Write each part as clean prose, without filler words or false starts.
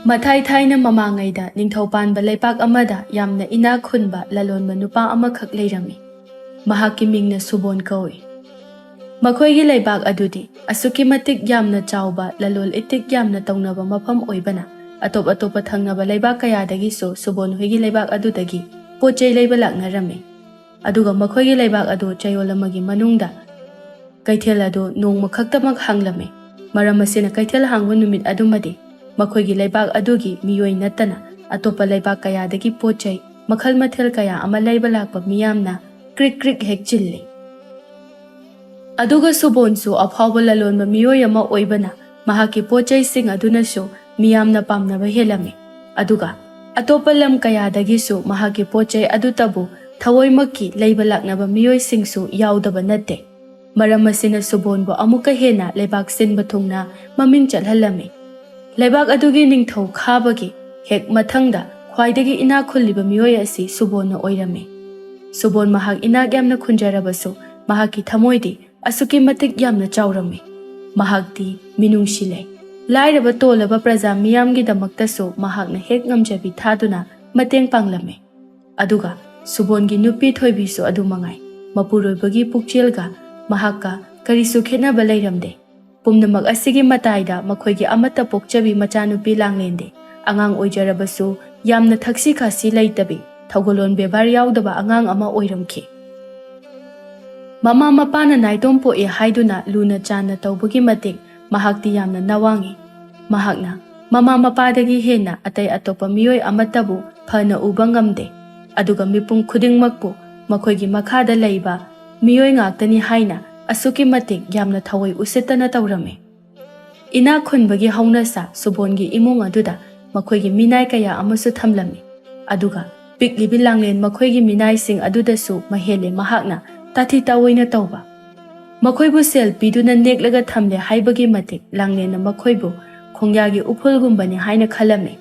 ꯃꯊꯥꯏ ꯊꯥꯏꯅ ꯃꯃꯥꯡꯉꯩꯗ ꯅꯤꯡꯊꯧ ꯄꯥꯟꯕ ꯂꯩꯄꯥꯛ ꯑꯃꯗ ꯌꯥꯝꯅ ꯏꯅꯥꯛ ꯈꯨꯟꯕ ꯂꯂꯣꯟꯕ ꯅꯨꯄꯥ ꯑꯃꯈꯛ ꯂꯩꯔꯝꯃꯤ꯫ ꯃꯍꯥꯛꯀꯤ ꯃꯤꯡꯅ ꯁꯨꯕꯣꯟ ꯀꯧꯏ꯫ ꯃꯈꯣꯏꯒꯤ ꯂꯩꯕꯥꯛ ꯑꯗꯨꯗꯤ ꯑꯁꯨꯛꯀꯤ ꯃꯇꯤꯛ ꯌꯥꯝꯅ ꯆꯥꯎꯕ ꯂꯂꯣꯜ ꯏꯇꯤꯛ ꯌꯥꯝꯅ ꯇꯧꯅꯕ ꯃꯐꯝ ꯑꯣꯏꯕꯅ ꯑꯇꯣꯞ ꯑꯇꯣꯞꯄ ꯊꯪꯅꯕ ꯂꯩꯕꯥꯛ ꯀꯌꯥꯗꯒꯤꯁꯨ ꯁꯨꯕꯣꯟ ꯍꯣꯏꯒꯤ ꯂꯩꯕꯥꯛ ꯑꯗꯨꯗꯒꯤ ꯄꯣꯠ ꯆꯩ ꯂꯩꯕ ꯂꯥꯛꯅꯔꯝꯃꯤ꯫ ꯑꯗꯨꯒ ꯃꯈꯣꯏꯒꯤ ꯂꯩꯕꯥꯛ ꯑꯗꯨ ꯆꯌꯣꯜ ꯑꯃꯒꯤ ꯃꯅꯨꯡꯗ ꯀꯩꯊꯦꯜ ꯑꯗꯨ ꯅꯣꯡꯃ ꯈꯛꯇꯃꯛ ꯍꯥꯡꯂꯝꯃꯤ꯫ ꯃꯔꯝ ꯑꯁꯤꯅ ꯀꯩꯊꯦꯜ ꯍꯥꯡꯕ ꯅꯨꯃꯤꯠ ꯑꯗꯨꯃꯗꯤ ꯃꯈꯣꯏꯒꯤ ꯂꯩꯕꯥꯛ ꯑꯗꯨꯒꯤ ꯃꯤꯑꯣꯏ ꯅꯠꯇꯅ ꯑꯇꯣꯞꯄ ꯂꯩꯕꯥꯛ ꯀꯌꯥꯗꯒꯤ ꯄꯣꯠ ꯆꯩ ꯃꯈꯜ ꯃꯊꯦꯜ ꯀꯌꯥ ꯑꯃ ꯂꯩꯕ ꯂꯥꯛꯄ ꯃꯤꯌꯥꯝꯅ ꯀ꯭ꯔꯤꯛ ꯀ꯭ꯔꯤꯛ ꯍꯦꯛ ꯆꯤꯜꯂꯤ꯫ ꯑꯗꯨꯒ ꯁꯨꯕꯣꯟꯁꯨ ꯑꯐꯥꯎꯕ ꯂꯂꯣꯟꯕ ꯃꯤꯑꯣꯏ ꯑꯃ ꯑꯣꯏꯕꯅ ꯃꯍꯥꯛꯀꯤ ꯄꯣꯠ ꯆꯩꯁꯤꯡ ꯑꯗꯨꯅꯁꯨ ꯃꯤꯌꯥꯝꯅ ꯄꯥꯝꯅꯕ ꯍꯦꯜꯂꯝꯃꯤ꯫ ꯑꯗꯨꯒ ꯑꯇꯣꯞꯄ ꯂꯝ ꯀꯌꯥꯗꯒꯤꯁꯨ ꯃꯍꯥꯛꯀꯤ ꯄꯣꯠ ꯆꯩ ꯑꯗꯨꯇꯕꯨ ꯊꯑꯣꯏꯃꯛꯀꯤ ꯂꯩꯕ ꯂꯥꯛꯅꯕ ꯃꯤꯑꯣꯏꯁꯤꯡꯁꯨ ꯌꯥꯎꯗꯕ ꯅꯠꯇꯦ꯫ ꯃꯔꯝ ꯑꯁꯤꯅ ꯁꯨꯕꯣꯟꯕꯨ ꯑꯃꯨꯛꯀ ꯍꯦꯟꯅ ꯂꯩꯕꯥꯛ ꯁꯤꯟꯕ ꯊꯨꯡꯅ ꯃꯃꯤꯡ ꯆꯠꯍꯜꯂꯝꯃꯤ꯫ ꯂꯩꯕꯥꯛ ꯑꯗꯨꯒꯤ ꯅꯤꯡꯊꯧ ꯈꯥꯕꯒꯤ ꯍꯦꯛ ꯃꯊꯪꯗ ꯈ꯭ꯋꯥꯏꯗꯒꯤ ꯏꯅꯥꯛ ꯈꯨꯜꯂꯤꯕ ꯃꯤꯑꯣꯏ ꯑꯁꯤ ꯁꯨꯕꯣꯟꯅ ꯑꯣꯏꯔꯝꯃꯤ꯫ ꯁꯨꯕꯣꯟ ꯃꯍꯥꯛ ꯏꯅꯥꯛ ꯌꯥꯝꯅ ꯈꯨꯟꯖꯔꯕꯁꯨ ꯃꯍꯥꯛꯀꯤ ꯊꯃꯣꯏꯗꯤ ꯑꯁꯨꯛꯀꯤ ꯃꯇꯤꯛ ꯌꯥꯝꯅ ꯆꯥꯎꯔꯝꯃꯤ꯫ ꯃꯍꯥꯛꯇꯤ ꯃꯤꯅꯨꯡꯁꯤ ꯂꯩ꯫ ꯂꯥꯏꯔꯕ ꯇꯣꯜꯂꯕ ꯄ꯭ꯔꯖꯥ ꯃꯤꯌꯥꯝꯒꯤꯗꯃꯛꯇꯁꯨ ꯃꯍꯥꯛꯅ ꯍꯦꯛ ꯉꯝꯖꯕꯤ ꯊꯥꯗꯨꯅ ꯃꯇꯦꯡ ꯄꯥꯡꯂꯝꯃꯤ꯫ ꯑꯗꯨꯒ ꯁꯨꯕꯣꯟꯒꯤ ꯅꯨꯄꯤ ꯊꯣꯏꯕꯤꯁꯨ ꯑꯗꯨꯃꯉꯥꯏ꯫ ꯃꯄꯨꯔꯣꯏꯕꯒꯤ ꯄꯨꯛꯆꯦꯜꯒ ꯃꯍꯥꯛꯀ ꯀꯔꯤꯁꯨ ꯈꯦꯠꯅꯕ ꯂꯩꯔꯝꯗꯦ꯫ ꯄꯨꯝꯅꯃꯛ ꯑꯁꯤꯒꯤ ꯃꯇꯥꯏꯗ ꯃꯈꯣꯏꯒꯤ ꯑꯃꯠꯇ ꯄꯣꯛꯆꯕꯤ ꯃꯆꯥꯅꯨꯄꯤ ꯂꯥꯡꯂꯦꯟꯗꯤ ꯑꯉꯥꯡ ꯑꯣꯏꯖꯔꯕꯁꯨ ꯌꯥꯝꯅ ꯊꯛꯁꯤ ꯈꯥꯁꯤ ꯂꯩꯇꯕꯤ ꯊꯧꯒꯜꯂꯣꯟ ꯕꯦꯕꯥꯔ ꯌꯥꯎꯗꯕ ꯑꯉꯥꯡ ꯑꯃ ꯑꯣꯏꯔꯝꯈꯤ꯫ ꯃꯃꯥ ꯃꯄꯥꯅ ꯅꯥꯏꯇꯣꯝ ꯄꯣꯛꯑꯦ ꯍꯥꯏꯗꯨꯅ ꯂꯨꯅ ꯆꯥꯟꯅ ꯇꯧꯕꯒꯤ ꯃꯇꯤꯛ ꯃꯍꯥꯛꯇꯤ ꯌꯥꯝꯅ ꯅꯋꯥꯡꯉꯤ꯫ ꯃꯍꯥꯛꯅ ꯃꯃꯥ ꯃꯄꯥꯗꯒꯤ ꯍꯦꯟꯅ ꯑꯇꯩ ꯑꯇꯣꯞꯄ ꯃꯤꯑꯣꯏ ꯑꯃꯠꯇꯕꯨ ꯐꯅ ꯎꯕ ꯉꯝꯗꯦ꯫ ꯑꯗꯨꯒ ꯃꯤꯄꯨꯝ ꯈꯨꯗꯤꯡꯃꯛꯄꯨ ꯃꯈꯣꯏꯒꯤ ꯃꯈꯥꯗ ꯂꯩꯕ ꯃꯤꯑꯣꯏ ꯉꯥꯛꯇꯅꯤ ꯍꯥꯏꯅ ꯑꯁꯨꯛꯀꯤ ꯃꯇꯤꯛ ꯌꯥꯝꯅ ꯊꯑꯣꯏ ꯎꯁꯤꯠꯇꯅ ꯇꯧꯔꯝꯃꯤ꯫ ꯏꯅꯥꯛ ꯈꯨꯟꯕꯒꯤ ꯍꯧꯅꯁꯥ ꯁꯨꯕꯣꯟꯒꯤ ꯏꯃꯨꯡ ꯑꯗꯨꯗ ꯃꯈꯣꯏꯒꯤ ꯃꯤꯅꯥꯏ ꯀꯌꯥ ꯑꯃꯁꯨ ꯊꯝꯂꯝꯃꯤ꯫ ꯑꯗꯨꯒ ꯄꯤꯛꯂꯤꯕꯤ ꯂꯥꯡꯂꯦꯟ ꯃꯈꯣꯏꯒꯤ ꯃꯤꯅꯥꯏꯁꯤꯡ ꯑꯗꯨꯗꯁꯨ ꯃꯍꯦꯜꯂꯦ ꯃꯍꯥꯛꯅ ꯇꯥꯊꯤ ꯇꯥꯑꯣꯏꯅ ꯇꯧꯕ꯫ ꯃꯈꯣꯏꯕꯨ ꯁꯦꯜ ꯄꯤꯗꯨꯅ ꯅꯦꯛꯂꯒ ꯊꯝꯂꯦ ꯍꯥꯏꯕꯒꯤ ꯃꯇꯤꯛ ꯂꯥꯡꯂꯦꯟꯅ ꯃꯈꯣꯏꯕꯨ ꯈꯣꯡꯌꯥꯒꯤ ꯎꯐꯨꯜꯒꯨꯝꯕꯅꯤ ꯍꯥꯏꯅ ꯈꯜꯂꯝꯃꯤ꯫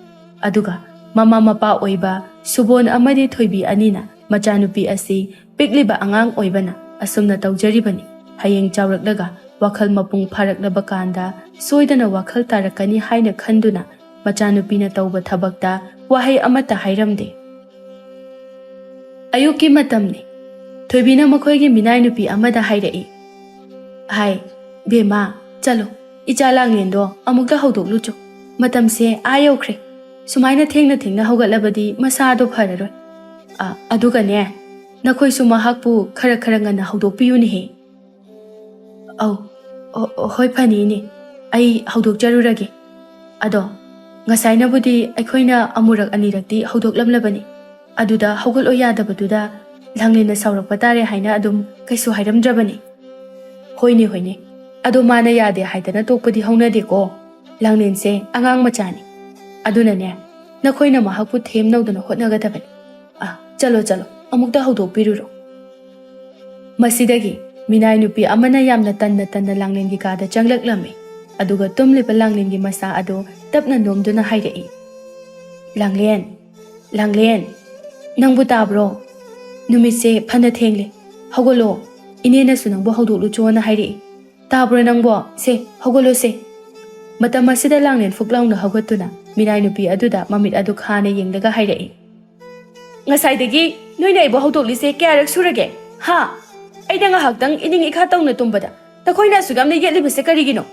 ꯑꯗꯨꯒ ꯃꯃꯥ ꯃꯄꯥ ꯑꯣꯏꯕ ꯁꯨꯕꯣꯟ ꯑꯃꯗꯤ ꯊꯣꯏꯕꯤ ꯑꯅꯤꯅ ꯃꯆꯥꯅꯨꯄꯤ ꯑꯁꯤ ꯄꯤꯛꯂꯤꯕ ꯑꯉꯥꯡ ꯑꯣꯏꯕꯅ ꯑꯁꯨꯝꯅ ꯇꯧꯖꯔꯤꯕꯅꯤ, ꯍꯌꯦꯡ ꯆꯥꯎꯔꯛꯂꯒ ꯋꯥꯈꯜ ꯃꯄꯨꯡ ꯐꯥꯔꯛꯂꯕ ꯀꯥꯟꯗ ꯁꯣꯏꯗꯅ ꯋꯥꯈꯜ ꯇꯥꯔꯛꯀꯅꯤ ꯍꯥꯏꯅ ꯈꯟꯗꯨꯅ ꯃꯆꯥꯅꯨꯄꯤꯅ ꯇꯧꯕ ꯊꯕꯛꯇ ꯋꯥꯍꯩ ꯑꯃꯠꯇ ꯍꯥꯏꯔꯝꯗꯦ꯫ ꯑꯌꯨꯛꯀꯤ ꯃꯇꯝꯅꯤ꯫ ꯊꯣꯏꯕꯤꯅ ꯃꯈꯣꯏꯒꯤ ꯃꯤꯅꯥꯏ ꯅꯨꯄꯤ ꯑꯃꯗ ꯍꯥꯏꯔꯛꯏ, "ꯍꯥꯏ ꯕꯦꯝꯃ, ꯆꯠꯂꯣ, ꯏꯆꯥ ꯂꯥꯡꯂꯦꯟꯗꯣ ꯑꯃꯨꯛꯇ ꯍꯧꯗꯣꯛꯂꯨꯆꯣ꯫ ꯃꯇꯝꯁꯦ ꯌꯧꯈ꯭ꯔꯦ꯫ ꯁꯨꯃꯥꯏꯅ ꯊꯦꯡꯅ ꯊꯦꯡꯅ ꯍꯧꯒꯠꯂꯕꯗꯤ ꯃꯁꯥꯗꯣ ꯐꯔꯔꯣꯏ꯫ ꯑꯗꯨꯒꯅꯦ, ꯅꯈꯣꯏꯁꯨ ꯃꯍꯥꯛꯄꯨ ꯈꯔ ꯈꯔ ꯉꯟꯅ ꯍꯧꯗꯣꯛꯄꯤꯌꯨꯅꯦꯍꯦ." "ꯑꯧ, ꯍꯣꯏ ꯐꯅꯤ ꯏꯅꯦ, ꯑꯩ ꯍꯧꯗꯣꯛꯆꯔꯨꯔꯒꯦ꯫ ꯑꯗꯣ ꯉꯁꯥꯏꯅꯕꯨꯗꯤ ꯑꯩꯈꯣꯏꯅ ꯑꯃꯨꯔꯛ ꯑꯅꯤꯔꯛꯇꯤ ꯍꯧꯗꯣꯛꯂꯝꯂꯕꯅꯤ꯫ ꯑꯗꯨꯗ ꯍꯧꯒꯠꯂꯣ ꯌꯥꯗꯕꯗꯨꯗ ꯂꯥꯡꯂꯦꯟꯅ ꯁꯥꯎꯔꯛꯄ ꯇꯥꯔꯦ ꯍꯥꯏꯅ ꯑꯗꯨꯝ ꯀꯩꯁꯨ ꯍꯥꯏꯔꯝꯗ꯭ꯔꯕꯅꯤ." "ꯍꯣꯏꯅꯦ ꯍꯣꯏꯅꯦ, ꯑꯗꯣ ꯃꯥꯅ ꯌꯥꯗꯦ ꯍꯥꯏꯗꯅ ꯇꯣꯛꯄꯗꯤ ꯍꯧꯅꯗꯦꯀꯣ꯫ ꯂꯥꯡꯂꯦꯟꯁꯦ ꯑꯉꯥꯡ ꯃꯆꯥꯅꯤ꯫ ꯑꯗꯨꯅꯅꯦ, ꯅꯈꯣꯏꯅ ꯃꯍꯥꯛꯄꯨ ꯊꯦꯝꯅꯧꯗꯅ ꯍꯣꯠꯅꯒꯗꯕꯅꯤ꯫ ꯆꯠꯂꯣ ꯆꯠꯂꯣ, ꯑꯃꯨꯛꯇ ꯍꯧꯗꯣꯛꯄꯤꯔꯨꯔꯣ." ꯃꯁꯤꯗꯒꯤ ꯃꯤꯅꯥꯏ ꯅꯨꯄꯤ ꯑꯃꯅ ꯌꯥꯝꯅ ꯇꯟꯅ ꯇꯟꯅ ꯂꯥꯡꯂꯦꯟꯒꯤ ꯀꯥꯗ ꯆꯪꯂꯛꯂꯝꯃꯤ꯫ ꯑꯗꯨꯒ ꯇꯨꯝꯂꯤꯕ ꯂꯥꯡꯂꯦꯟꯒꯤ ꯃꯆꯥ ꯑꯗꯨ ꯇꯞꯅ ꯅꯣꯝꯗꯨꯅ ꯍꯥꯏꯔꯛꯏ, "ꯂꯥꯡꯂꯦꯟ, ꯂꯥꯡꯂꯦꯟ, ꯅꯪꯕꯨ ꯇꯥꯕ꯭ꯔꯣ? ꯅꯨꯃꯤꯠꯁꯦ ꯐꯅ ꯊꯦꯡꯂꯦ, ꯍꯧꯒꯠꯂꯣ, ꯏꯅꯦꯅꯁꯨ ꯅꯪꯕꯨ ꯍꯧꯗꯣꯛꯂꯨꯆꯣꯅ ꯍꯥꯏꯔꯛꯏ꯫ ꯇꯥꯕ꯭ꯔꯣ ꯅꯪꯕꯣ? ꯁꯦ ꯍꯧꯒꯠꯂꯣꯁꯦ." ꯃꯇꯝ ꯑꯁꯤꯗ ꯂꯥꯡꯂꯦꯟ ꯐꯨꯛ ꯂꯥꯎꯅ ꯍꯧꯒꯠꯇꯨꯅ ꯃꯤꯅꯥꯏ ꯅꯨꯄꯤ ꯑꯗꯨꯗ ꯃꯃꯤꯠ ꯑꯗꯨ ꯈꯥꯅ ꯌꯦꯡꯂꯒ ꯍꯥꯏꯔꯛꯏ, "ꯉꯁꯥꯏꯗꯒꯤ ꯅꯣꯏꯅ ꯑꯩꯕꯨ ꯍꯧꯗꯣꯛꯂꯤꯁꯦ ꯀꯌꯥꯔꯛ ꯁꯨꯔꯒꯦ? ꯍꯥ? ꯑꯩꯅ ꯉꯥꯏꯍꯥꯛꯇꯪ ꯏꯅꯤꯡ ꯏꯈꯥ ꯇꯧꯅ ꯇꯨꯝꯕꯗ ꯅꯈꯣꯏꯅ ꯑꯁꯨꯛ ꯌꯥꯝꯅ ꯌꯦꯠꯂꯤꯕꯁꯦ ꯀꯔꯤꯒꯤꯅꯣ?